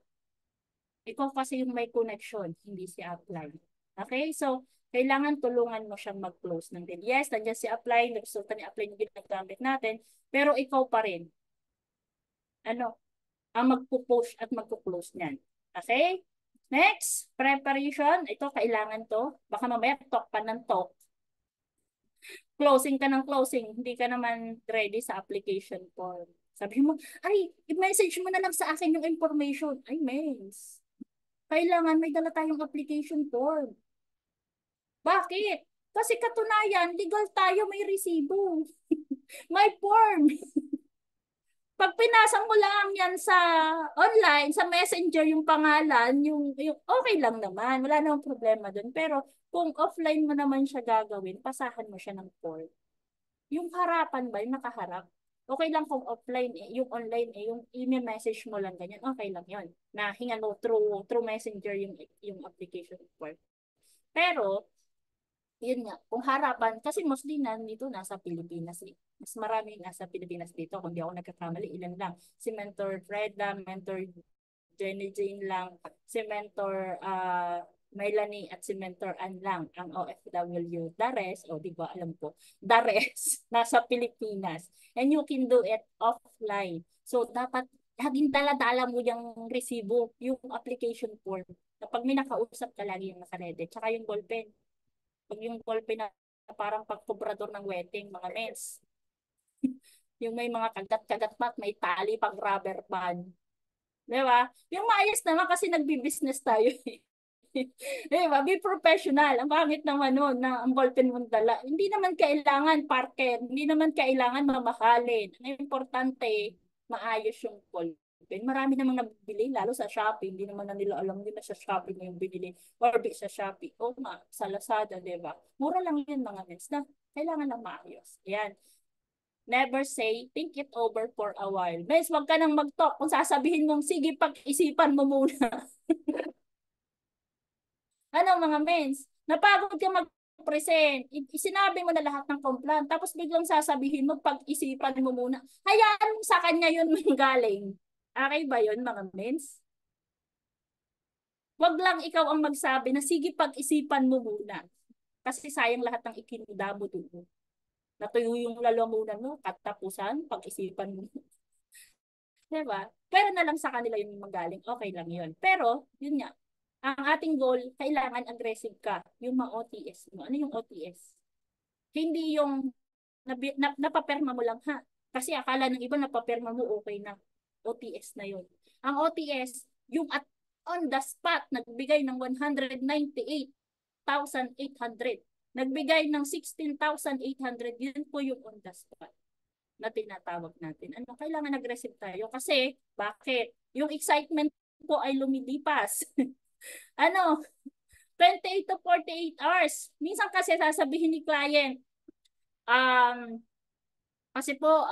Ikaw kasi yung may connection, hindi si apply. Okay? So, kailangan tulungan mo siyang mag-close ng deal. Yes, nandiyan si apply, nagsulta ni apply yung ginagamit natin, pero ikaw pa rin, ang magpo-push at magpo-close niyan. Okay? Next, preparation. Ito, kailangan to. Baka mamaya talk pa ng talk. Closing ka ng closing, hindi ka naman ready sa application form. Sabi mo, ay, i-message mo na lang sa akin yung information. Ay, mens. Kailangan may dala tayong application form. Bakit? Kasi katunayan, legal tayo, may resibo. May form. Pag pinasa mo lang yan sa online, sa messenger yung pangalan, yung okay lang naman. Wala namang problema dun. Pero kung offline mo naman siya gagawin, pasahan mo siya ng form. Yung harapan ba, yung nakaharap, okay lang kung offline yung online yung i-message mo lang ganyan, okay lang yun. Na hinga mo through messenger yung application form. Pero, yun nga, kung harapan, kasi mostly nandito nasa Pilipinas eh. Mas marami nasa Pilipinas dito, kung di ako nagkakamali, ilan lang. Si Mentor Freda, Mentor Jenny Jane lang, si Mentor Melanie at si Mentor Ann lang ang OFW. The rest, di ba alam ko, the rest nasa Pilipinas. And you can do it offline. So, dapat laging dala-dala mo yung resibo, yung application form. Kapag may nakausap ka, lagi yung nakaredy. Tsaka yung ballpen. Pag yung ballpen na parang pagkobrador ng wedding, mga mens. Yung may mga kagat-kagat pa at may tali pang rubber band. Di ba? Yung maayos naman kasi nagbi-business tayo eh. Di ba? Be professional. Ang pangit naman nun na ang ballpen mong dala. Hindi naman kailangan parker. Hindi naman kailangan mamahalin. Ang importante, maayos yung ballpen. Marami namang nabibili, lalo sa Shopee. Hindi naman na nila alam nila sa Shopee na yung binili. Or sa Shopee. O nga, sa Lazada, di ba? Mura lang yun mga mens na kailangan lang maayos. Ayan. Never say, think it over for a while. Bes, wag ka nang mag-talk. Kung sasabihin mong, sige, pag-isipan mo muna. Mga mens? Napagod ka mag-present. Sinabi mo na lahat ng complaint. Tapos biglang sasabihin mo, pag-isipan mo muna. Hayaan mo sa kanya yun galing. Okay ba yun, mga mens? Wag lang ikaw ang magsabi na, sige, pag-isipan mo muna. Kasi sayang lahat ng ikinda mo doon. Natuyo yung lalamunan mo, katapusan, pag-isipan mo. Diba? Pero na lang sa kanila yung magaling, okay lang yun. Pero, yun nga, ang ating goal, kailangan aggressive ka. Yung mga OTS mo. Ano yung OTS? Hindi yung napaperma mo lang ha. Kasi akala ng iba napaperma mo okay na. OTS na yun. Ang OTS, yung at on the spot, nagbigay ng 198,800. Nagbigay ng 16,800. Yun po yung on the spot na tinatawag natin. Ano, kailangan aggressive tayo. Kasi, bakit? Yung excitement po ay lumilipas. Ano, 28 to 48 hours. Minsan kasi sasabihin ni client, um, kasi po,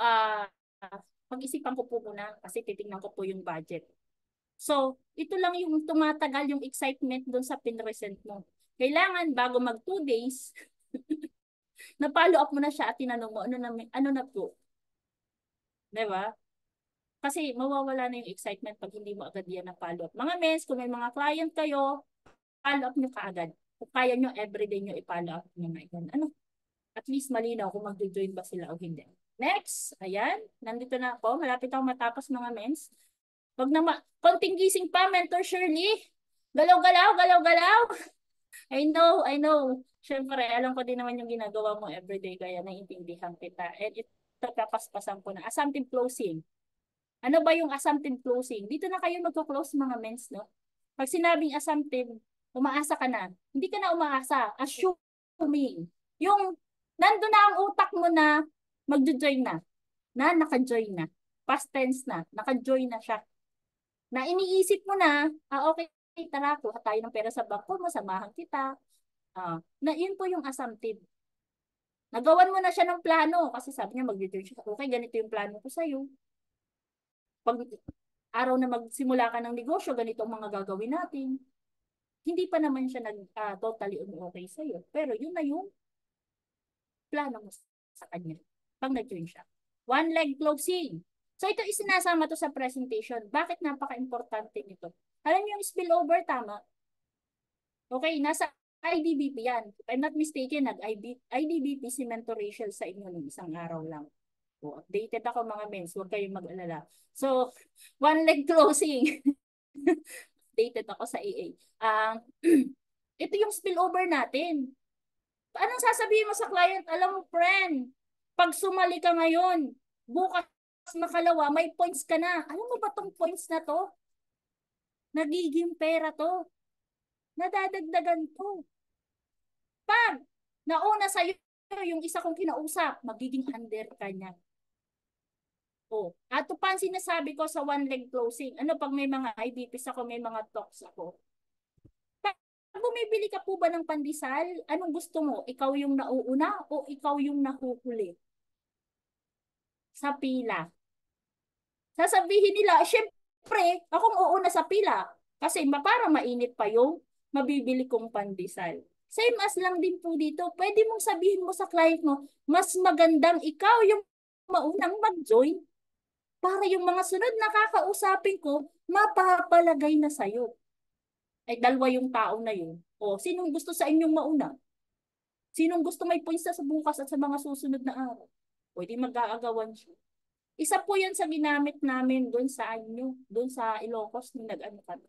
pag-isipan ko po muna kasi titingnan ko po yung budget. So, ito lang yung tumatagal yung excitement doon sa pinresent mo. Kailangan bago mag 2 days, na-follow up mo na siya at tinanong mo, ano na po? Diba? Kasi mawawala na yung excitement pag hindi mo agad yan na-follow up. Mga mens, kung may mga client kayo, follow up nyo kaagad. Kung kaya nyo, everyday nyo i-follow up nyo na yan. Ano? At least malinaw kung mag-join ba sila o hindi. Next, ayan, nandito na ako. Malapit ako matapos mga mens. Wag na konting gising pa, Mentor Shirley. Galaw-galaw, galaw-galaw. I know. Siyempre, alam ko din naman yung ginagawa mo everyday, kaya naiintindihan kita. And ito, kapaspasan ko na. Assumptive closing. Ano ba yung assumptive closing? Dito na kayo magko-close mga mens, no? Pag sinabing assumptive, umaasa ka na. Hindi ka na umaasa. Assuming. Yung nandun na ang utak mo na magjo-join na naka-join na. Past tense na, naka-join na siya. Na iniisip mo na, okay, tara, kuha tayo ng pera sa bangko mo, samahan kita. Na yun po yung assumptive. Nagawan mo na siya ng plano kasi sabi niya mag-join siya. Okay, ganito yung plano ko sa'yo. Pag araw na magsimula ka ng negosyo, ganito ang mga gagawin natin. Hindi pa naman siya totally okay sa'yo. Pero yun na yung plano mo sa kanya. Pag nag-join siya. One leg closing. So ito isinasama to sa presentation. Bakit napaka-importante nito? Alam niyo yung spillover, tama? Okay, nasa IDBP yan. If I'm not mistaken, nag-IDBP si Mentor Rachel sa inyo ng isang araw lang. So, updated ako mga mens, huwag kayong mag-alala. So, one leg closing. Updated ako sa AA. Ito yung spillover natin. Anong sasabihin mo sa client? Alam mo, friend, pag sumali ka ngayon, bukas makalawa, may points ka na. Alam mo ba tong points na to? Nagiging pera to. Nadadagdagan to. Pag nauna sa'yo yung isa kong kinausap, magiging under ka niya. At pa ang sinasabi ko sa one leg closing. Ano pag may mga IDPs ako, may mga talks ako. Pag bumibili ka po ba ng pandesal, anong gusto mo? Ikaw yung nauuna o ikaw yung nahuhuli? Sa pila. Sasabihin nila, syempre, akong uuna sa pila. Kasi parang mainit pa yung mabibili kong pandesal. Same as lang din po dito. Pwede mong sabihin mo sa client mo, mas magandang ikaw yung maunang mag-join para yung mga sunod na kakausapin ko, mapapalagay na sa'yo. Ay, dalawa yung tao na yun. Sinong gusto sa inyong mauna? Sinong gusto may points sa bukas at sa mga susunod na araw? Pwede mag-aagawan siya. Isa po yan sa ginamit namin doon sa doon sa Ilocos nung nag-ano kami.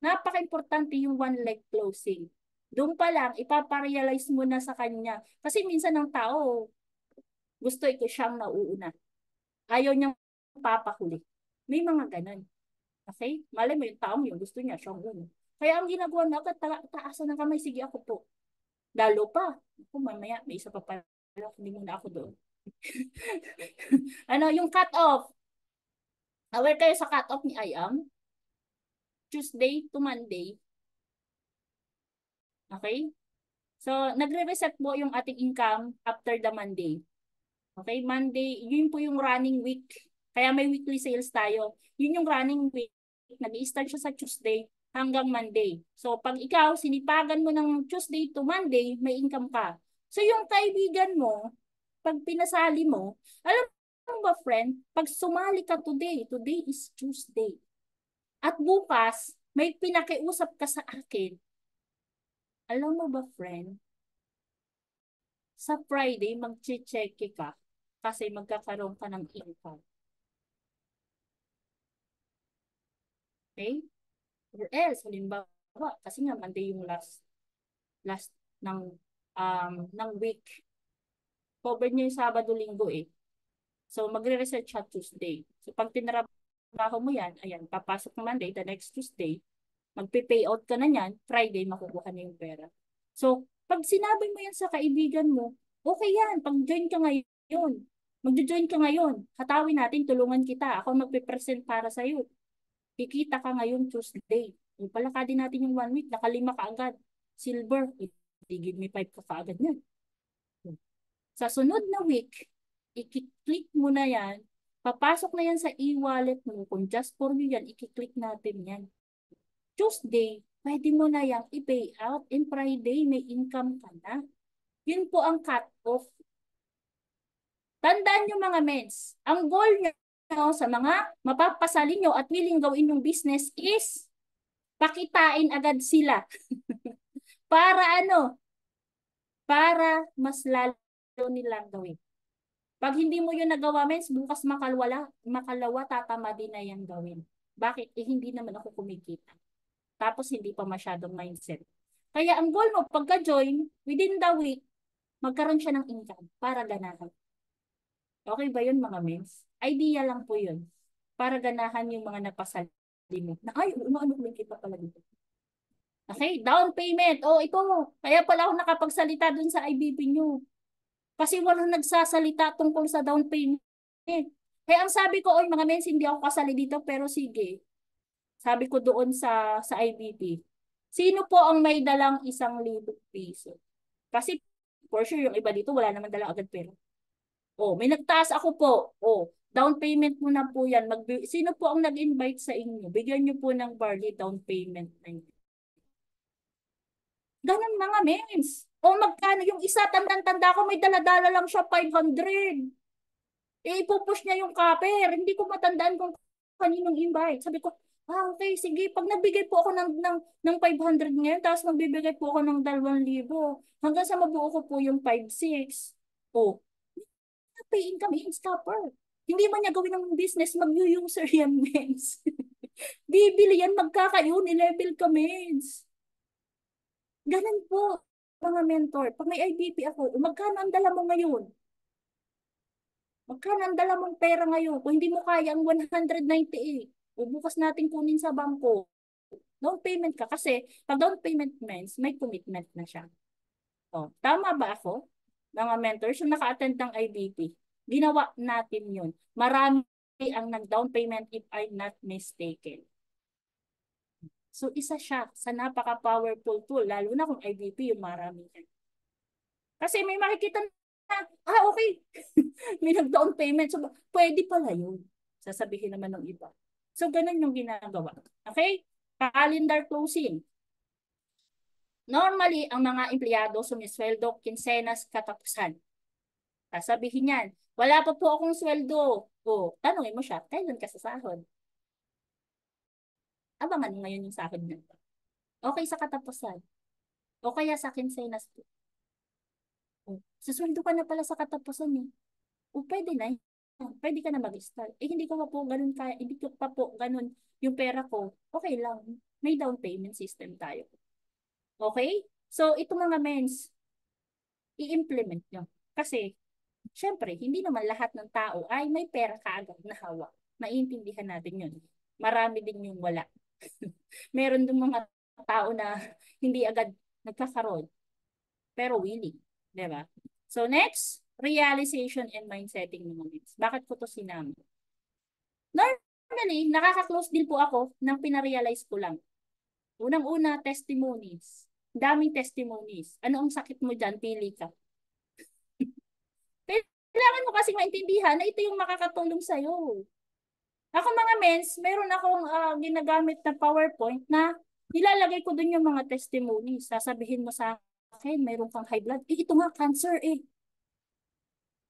Napaka-importante yung one leg closing. Doon pa lang, ipaparealize mo na sa kanya. Kasi minsan ng tao, gusto ito siyang nauuna. Ayaw niyang papahuli. May mga ganun. Okay? Malay mo yung tao yung gusto niya, siyang una. Kaya ang ginagawa na agad, taasan ng kamay, sige ako po. Lalo pa. Ako, mamaya, may isa pa pala. Hindi muna ako doon. Yung cut-off. Aware kayo sa cut-off ni IAM? Tuesday to Monday. Okay? So, nagre-reset po yung ating income after the Monday. Okay? Monday, yun po yung running week. Kaya may weekly sales tayo. Yun yung running week. Nag-i-start siya sa Tuesday hanggang Monday. So, pag ikaw, sinipagan mo ng Tuesday to Monday, may income ka. So, yung kaibigan mo, pag pinasali mo, alam mo ba, friend, pag sumali ka today is Tuesday. At bukas, may pinakiusap ka sa akin. Alam mo ba, friend, sa Friday, mag-check ka kasi magkakaroon ka ng income. Okay? Or else, halimbawa, kasi nga Monday yung last ng week. Cover niya yung Sabado, Linggo eh. So, magre-research siya Tuesday. So, pag tinrabaho mo yan, ayan, papasok ng Monday, the next Tuesday, magpe-pay out ka na yan, Friday, makukuha na yung pera. So, pag sinabi mo yan sa kaibigan mo, okay yan, pag-join ka ngayon, magjo-join ka ngayon, hatawin natin, tulungan kita, ako magpe-present para sa'yo. Kikita ka ngayon Tuesday. Yung palakadin natin yung 1 week, nakalima ka agad. Silver, give me 5 ka kaagad yan. Sa sunod na week, i-click mo na yan, papasok na yan sa e-wallet mo. Kung just for you yan, i-click natin yan. Tuesday, pwede mo na yan i-pay out. And Friday, may income ka na. Yun po ang cut-off. Tandaan nyo mga mens, ang goal nyo sa mga mapapasalin nyo at willing gawin yung business is pakitain agad sila. Para ano? Para mas lalo nilang gawin. Pag hindi mo yun nagawa, mens, bukas makalawa, tatama din na yan gawin. Bakit? Eh, hindi naman ako kumikita. Tapos, hindi pa masyadong mindset. Kaya, ang goal mo, pagka-join, within the week, magkaroon siya ng income para ganahan. Okay ba yun, mga mens? Idea lang po yun. Para ganahan yung mga napasali mo. Na, ay, ano kita pala dito. Okay, down payment. Oh, ito. Kaya pala ako nakapagsalita dun sa IBP nyo. Kasi walang nagsasalita tungkol sa down payment. Kaya ang sabi ko, oy mga mens, hindi ako kasali dito, pero sige. Sabi ko doon sa IBP, sino po ang may dalang 1,000 piso? Kasi for sure yung iba dito wala naman dalang agad pera. Oh, may nagtaas ako po. Oh, down payment mo na po yan. Sino po ang nag-invite sa inyo? Bigyan niyo po ng barley down payment na yun. Ganun mga mens. O magkano yung isa, tandang-tanda ko, may daladala lang siya 500. Eh, ipupush niya yung copper. Hindi ko matandaan kung kaninong invite. Sabi ko, okay, sige. Pag nagbigay po ako ng 500 ngayon, tapos magbibigay po ako ng 2,000. Hanggang sa mabuo ko po yung 5,600. Oh, pay income in scalper. Hindi man niya gawin ng business, mag-user yan, mens. Bibili yan, magkakayon, i-level ka, mens. Ganun po, mga mentor. Pag may IBP ako, magkano ang dala mo ngayon? Magkano ang dala mong pera ngayon? Kung hindi mo kaya ang 198, o bukas natin kunin sa bangko. Down payment ka kasi pag down payment means may commitment na siya. O, tama ba ako? Mga mentors, yung naka-attend ng IBP, ginawa natin yun. Marami ang nag-down payment if I'm not mistaken. So, isa siya sa napaka-powerful tool, lalo na kung IBP yung marami yan. Kasi may makikita na, okay, may nag-down payment. So, pwede pala yun. Sasabihin naman ng iba. So, ganun yung ginagawa. Okay? Calendar closing. Normally, ang mga empleyado sumisweldo kinsenas katapusan. Sasabihin yan, wala pa po akong sweldo. O, tanongin mo siya, kailan ka sa sahod? Abangan mo ngayon yung sahod na. Okay sa katapusan. O kaya sa kinsenas po. O, susweldo ka na pala sa katapusan eh. O, pwede na eh. Pwede ka na mag-start. Eh, hindi ko pa po ganun kaya, hindi ko pa po ganun yung pera ko. Okay lang. May down payment system tayo. Okay? So, ito mga mens, i-implement nyo. Kasi, syempre, hindi naman lahat ng tao ay may pera kaagad na hawak. Naiintindihan natin yun. Marami din yung wala. Meron din mga tao na hindi agad nagkakaroon, pero willing. Diba? So next, realization and mindsetting naman. Bakit ko to sinama? Normally, nakaka-close din po ako ng pinarealize ko lang. Unang-una, testimonies. Daming testimonies. Ano ang sakit mo dyan? Pili ka. Kailangan mo kasi maintindihan na ito yung makakatulong sa'yo. Ako mga mens, meron akong ginagamit na PowerPoint na nilalagay ko dun yung mga testimonies. Sasabihin mo sa akin, mayroon kang high blood. Eh, ito nga, cancer eh.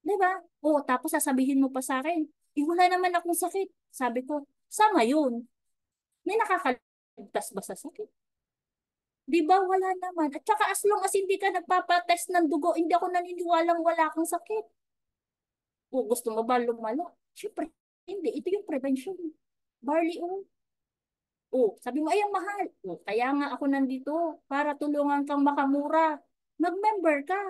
Diba? O, tapos sasabihin mo pa sa akin, eh, wala naman akong sakit. Sabi ko, sa ngayon, may nakakaligtas ba sa sakit? Di ba? Wala naman. At saka as long as hindi ka nagpapatest ng dugo, hindi ako naniniwalang wala akong sakit. O, gusto mo ba lumala? Siyempre, hindi. Ito yung prevention. Barley oil. Oh, sabi mo, ay, ang mahal. Oh, kaya nga ako nandito para tulungan kang makamura. Mag-member ka.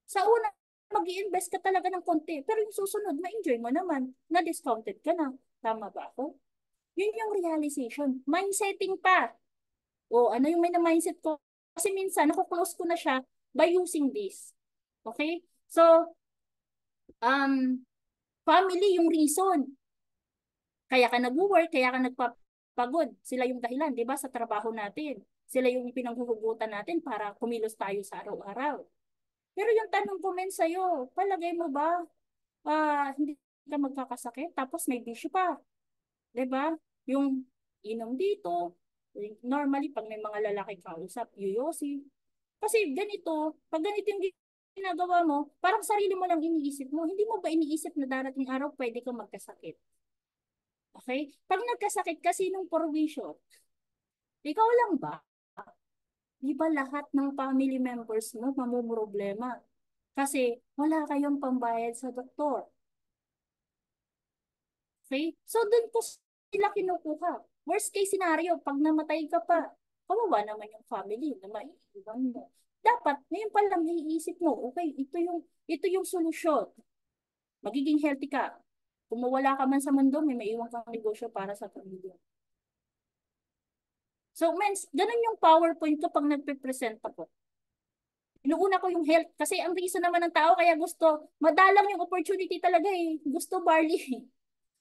Sa una, mag-i-invest ka talaga ng konti. Pero yung susunod, ma-enjoy mo naman. Na-discounted ka na. Tama ba ako? Yun yung realization. Mindsetting pa. O ano yung mindset ko? Kasi minsan, nakuklose ko na siya by using this. Okay? So, family yung reason. Kaya ka nag-work, kaya ka nagpapagod. Sila yung dahilan, di ba, sa trabaho natin. Sila yung pinanghuhugutan natin para kumilos tayo sa araw-araw. Pero yung tanong ko men sa'yo, palagay mo ba, hindi ka magkakasakit, tapos may bisyo pa, di ba? Yung inom dito, normally pag may mga lalaki kausap, yuyosi. Kasi ganito, pag ganito yung ginagawa mo, parang sarili mo lang iniisip mo. Hindi mo ba iniisip na darating araw pwede kang magkasakit? Okay? Pag nagkasakit ka, sinong provision? Ikaw lang ba? Di ba lahat ng family members mo mamumroblema? Kasi wala kayong pambayad sa doktor. Okay? So doon ko sila kinukuha. Worst case scenario, pag namatay ka pa, kawawa naman yung family na maiiwan mo. Dapat, ngayon pa lang naiisip mo, okay, ito yung solusyon. Magiging healthy ka. Kung mawala ka man sa mundo, may maiwan kang negosyo para sa pamilya. So, mens, ganun yung PowerPoint ko pag nagpe-present ako. Inuuna ko yung health kasi ang reason naman ng tao kaya gusto, madalang yung opportunity talaga eh. Gusto barley.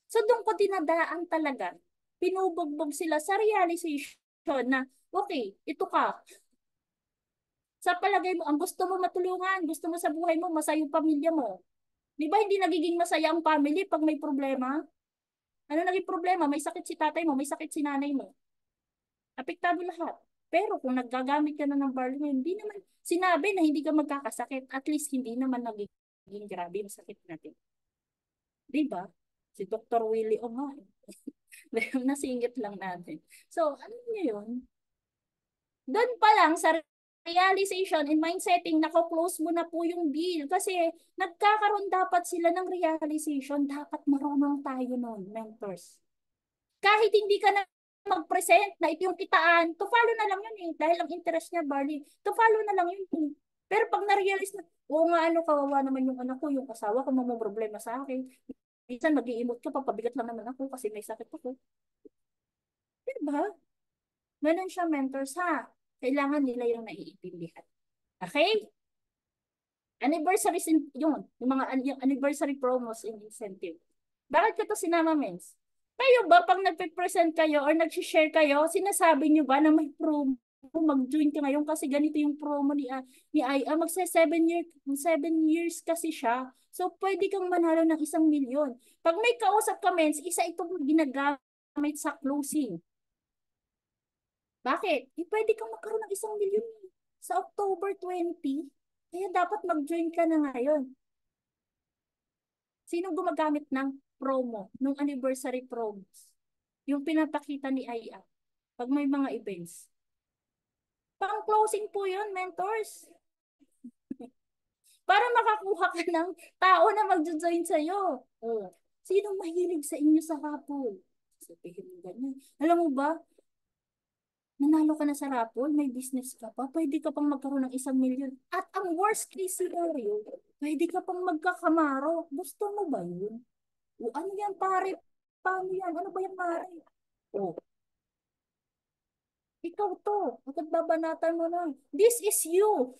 So doon ko dinadaan talaga. Pinubugbog sila sa realization na, okay, ito ka. Sa palagay mo, ang gusto mo matulungan, gusto mo sa buhay mo, masaya yung pamilya mo. Di ba hindi nagiging masaya ang family pag may problema? Ano naging problema? May sakit si tatay mo, may sakit si nanay mo. Apektado lahat. Pero kung naggagamit ka na ng barley, hindi naman sinabi na hindi ka magkakasakit. At least hindi naman nagiging grabe yung sakit natin. Di ba? Si Dr. Willie O nga. Nasingit lang natin. So, ano nyo yun? Doon pa lang sa realization and mindsetting, nako-close mo na po yung deal. Kasi nagkakaroon dapat sila ng realization. Dapat marunong tayo nun, mentors. Kahit hindi ka na mag-present na ito yung kitaan, to follow na lang yun eh. Dahil ang interest niya, Barley, to follow na lang yun eh. Pero pag na-realize na, oo nga, ano, kawawa naman yung anak ko, yung asawa ko, mamang problema sa akin. Minsan mag-i-emote ka, papabigat lang naman ako kasi may sakit ako. Diba? Ganun siya, mentors, ha? Kailangan nila yung naiintindihan. Okay? Anniversary, yung mga yung anniversary promos and incentive. Bakit ko to sinama, Mens? Kayo ba, pag nagpe-present kayo or nag-share kayo, sinasabi nyo ba na may promo, mag-join ka ngayon kasi ganito yung promo ni IA, magsa 7 years kasi siya. So, pwede kang manalo ng 1 milyon. Pag may kausap ka, Mens, isa itong ginagamit sa closing. Bakit? Pwede kang magkaroon ng 1 milyon sa October 20. Kaya dapat mag-join ka na ngayon. Sino gumagamit ng promo, nung anniversary promos? Yung pinapakita ni IA pag may mga events. Pang closing po yun, mentors. Para makakuha ka ng tao na mag-join sa'yo. Oh. Sinong mahilig sa inyo sa Rapol? Sabihin mo ganyan. Alam mo ba, nanalo ka na sa Rapol, may business ka pa, pwede ka pang magkaroon ng 1 milyon. At ang worst case scenario, pwede ka pang magkakamaro. Gusto mo ba yun? O ano yan pare? Paano yan? Ano ba yan pare? O, ikaw to. Agad babanatan mo na. This is you.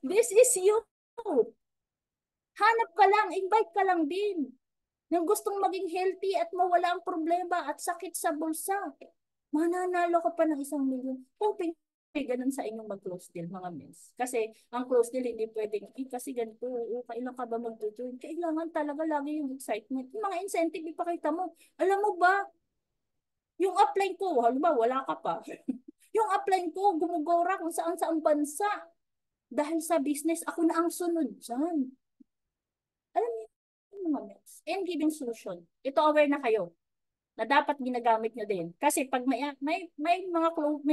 This is you. Hanap ka lang, invite ka lang din. Nang gustong maging healthy at mawala ang problema at sakit sa bulsa. Mananalo ka pa ng 1 milyon. Hoping may ganun sa inyong mag-close deal, mga mens. Kasi ang close deal hindi pwedeng, kasi ganito, kailan ka ba mag-join? Kailangan talaga lagi yung excitement. Yung mga incentive, ipakita mo. Alam mo ba, yung upline ko, halimbawa, wala ka pa. Yung upline ko, gumugora kung saan saang bansa. Dahil sa business, ako na ang sunod dyan. Alam niyo, yung mga mens. And giving solution. Ito aware na kayo na dapat ginagamit nyo din. Kasi pag may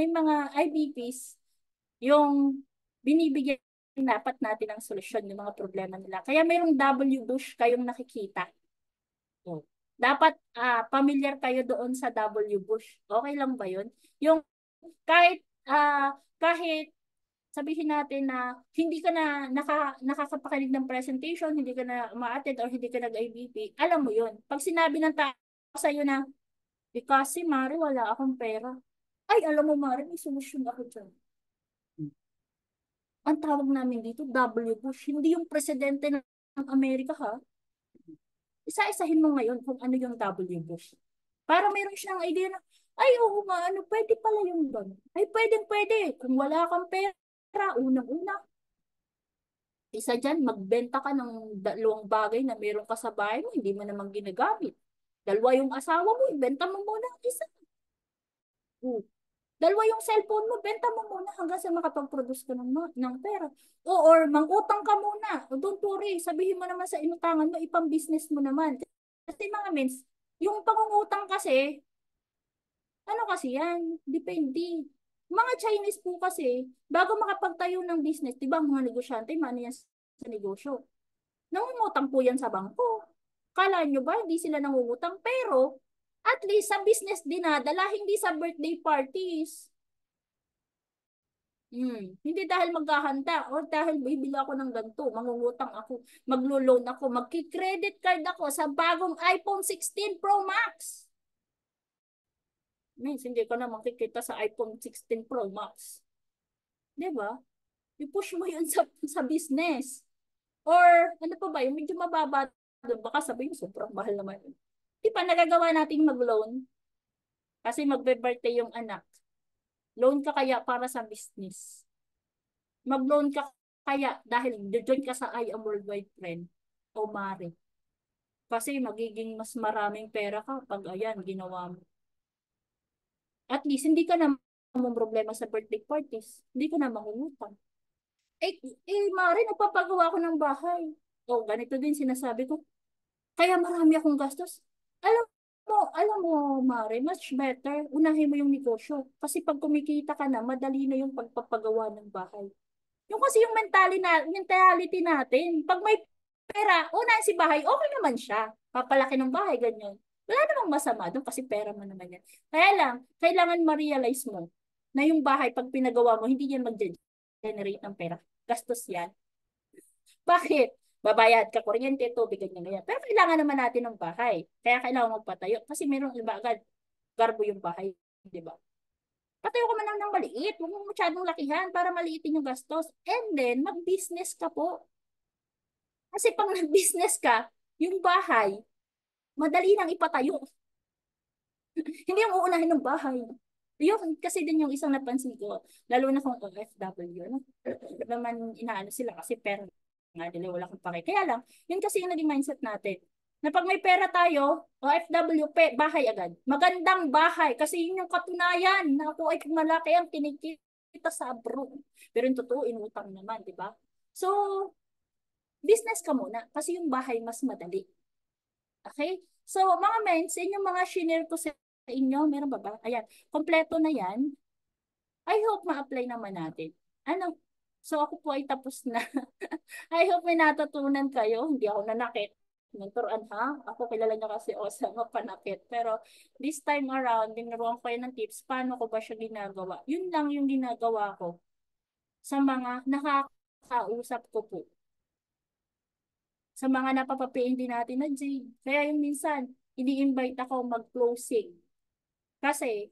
mga IBPs, yung binibigyan dapat natin ang solusyon ng mga problema nila. Kaya mayroong W bush kayong nakikita. Oh. Dapat familiar kayo doon sa W. Bush. Okay lang ba yun? Yung kahit kahit sabihin natin na hindi ka na nakakapakinig ng presentation, hindi ka na ma-attend or hindi ka nag-IBP, alam mo yun. Pag sinabi ng tao sa'yo na, kasi Mari, wala akong pera. Ay, alam mo Mari, may solusyon ako dyan. Ang tawag namin dito, W. Bush. Hindi yung presidente ng Amerika ha. Isa-isahin mo ngayon kung ano yung W. Bush. Para mayroon siyang idea na, ay, oo nga, ano, pwede pala yung gano'n. Ay, pwede. Kung wala kang pera, unang-una, isa dyan, magbenta ka ng dalawang bagay na meron ka sa bahay mo, hindi mo namang ginagamit. Dalawa yung asawa mo, ibenta mo muna ang isa. Oh. Dalawa yung cellphone mo, benta mo muna hanggang sa makapag-produce ka ng pera. Or mangutang ka muna. O don't worry, sabihin mo naman sa inutangan mo, ipang-business mo naman. Kasi mga mens, yung pangungutang kasi, ano kasi yan, depende. Mga Chinese po kasi, bago makapagtayo ng business, di ba mga negosyante, mano yan sa negosyo. Nangungutang po yan sa bangko. Kala nyo ba hindi sila nangungutang? Pero, at least sa business dinadala, hindi sa birthday parties. Hindi dahil maghahanda or dahil bibili ako ng ganito, mangungutang ako, maglo-loan ako, magki-credit card ako sa bagong iPhone 16 Pro Max. Hindi ko na makikita sa iPhone 16 Pro Max. 'Di ba? I-push mo 'yun sa business. Or ano pa ba, yung medyo mababa doon, baka sabihin sobrang mahal naman. Di pa nagagawa nating mag-loan kasi magbe-birthday yung anak. Loan ka kaya para sa business. Mag-loan ka kaya dahil join ka sa I Am Worldwide Friend o Mare. Kasi magiging mas maraming pera ka pag ayan, ginawa mo. At least, hindi ka na mong problema sa birthday parties. Hindi ka na mangungutang. Mare, nagpapagawa ko ng bahay. O, ganito din sinasabi ko. Kaya marami akong gastos. Alam alam mo, Mare, much better. Unahin mo yung negosyo. Kasi pag kumikita ka na, madali na yung pagpapagawa ng bahay. Yung kasi yung mentality natin, pag may pera, una si bahay, okay naman siya. Papalaki ng bahay, ganyan. Wala namang masama doon kasi pera mo naman yan. Kaya lang, kailangan ma-realize mo na yung bahay, pag pinagawa mo, hindi yan mag-generate ng pera. Gastos yan. Bakit? Babayad ka kuryente, tubig, ganyan, ganyan. Pero kailangan naman natin ng bahay. Kaya kailangan magpatayo. Kasi meron iba agad, garbo yung bahay. Di ba? Patayo ka man lang ng maliit. Huwag mo masyadong lakihan para maliitin yung gastos. And then, mag-business ka po. Kasi pag nag-business ka, yung bahay, madali nang ipatayo. Hindi yung uunahin ng bahay. Yun, kasi din yung isang napansin ko, lalo na kung OFW, no? Naman inaano sila kasi pera nga nila, wala kang pake. Kaya lang, yun kasi yung naging mindset natin. Na pag may pera tayo, OFW, bahay agad. Magandang bahay. Kasi yun yung katunayan na ako ay malaki ang kinikita sa abroad. Pero yung totoo, inutang naman, di ba? So, business ka muna kasi yung bahay mas madali. Okay? So, mga men, sa inyong mga shinare ko sa inyo, meron ba ba? Ayan, kompleto na yan. I hope ma-apply naman natin. Ano? So, ako po ay tapos na. I hope may natutunan kayo. Hindi ako nanakit. Mentoran ha? Ako kilala niya kasi Osama panakit. Pero this time around, dinuruan ko kayo ng tips. Paano ko ba siya ginagawa? Yun lang yung ginagawa ko sa mga nakakausap ko po. Sa mga napapapiin din natin na Jade. Kaya yung minsan, ini-invite ako mag-closing. Kasi,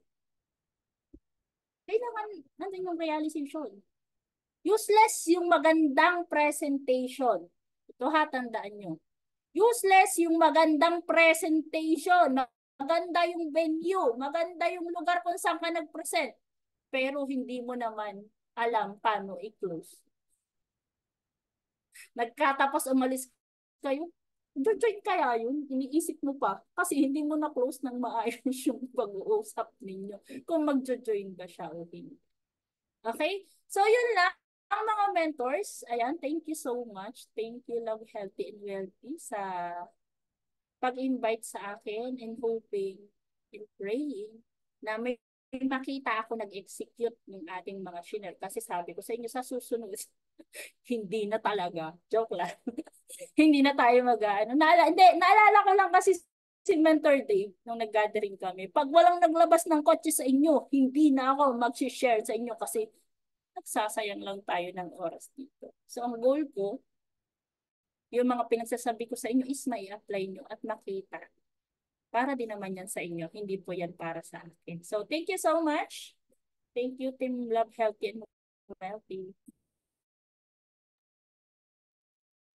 kailangan nandun yung realization. Useless yung magandang presentation. Ito ha, tandaan nyo. Useless yung magandang presentation. Maganda yung venue. Maganda yung lugar kung saan ka nag-present. Pero hindi mo naman alam paano i-close. Nagkatapos umalis kayo, join kaya yun? Iniisip mo pa. Kasi hindi mo na-close ng maayos yung pag-uusap ninyo. Kung mag-join ba siya o hindi. Okay? So, yun lang. Ang mga mentors, ayan, thank you so much. Thank you, Love, Healthy, and Wealthy sa pag-invite sa akin and hoping and praying na may makita ako nag-execute ng ating mga shinare. Kasi sabi ko sa inyo, sa susunod, hindi na talaga. Joke lang. Hindi na tayo mag-ano. Hindi, naalala ko lang kasi Si Mentor Dave, nung nag-gathering kami, pag walang naglabas ng kotse sa inyo, hindi na ako mag-share sa inyo kasi nagsasayang lang tayo ng oras dito. So, ang goal ko, yung mga pinagsasabi ko sa inyo is may apply nyo at makita. Para din naman yan sa inyo, hindi po yan para sa akin. So, thank you so much. Thank you, Team Love Healthy and Wealthy.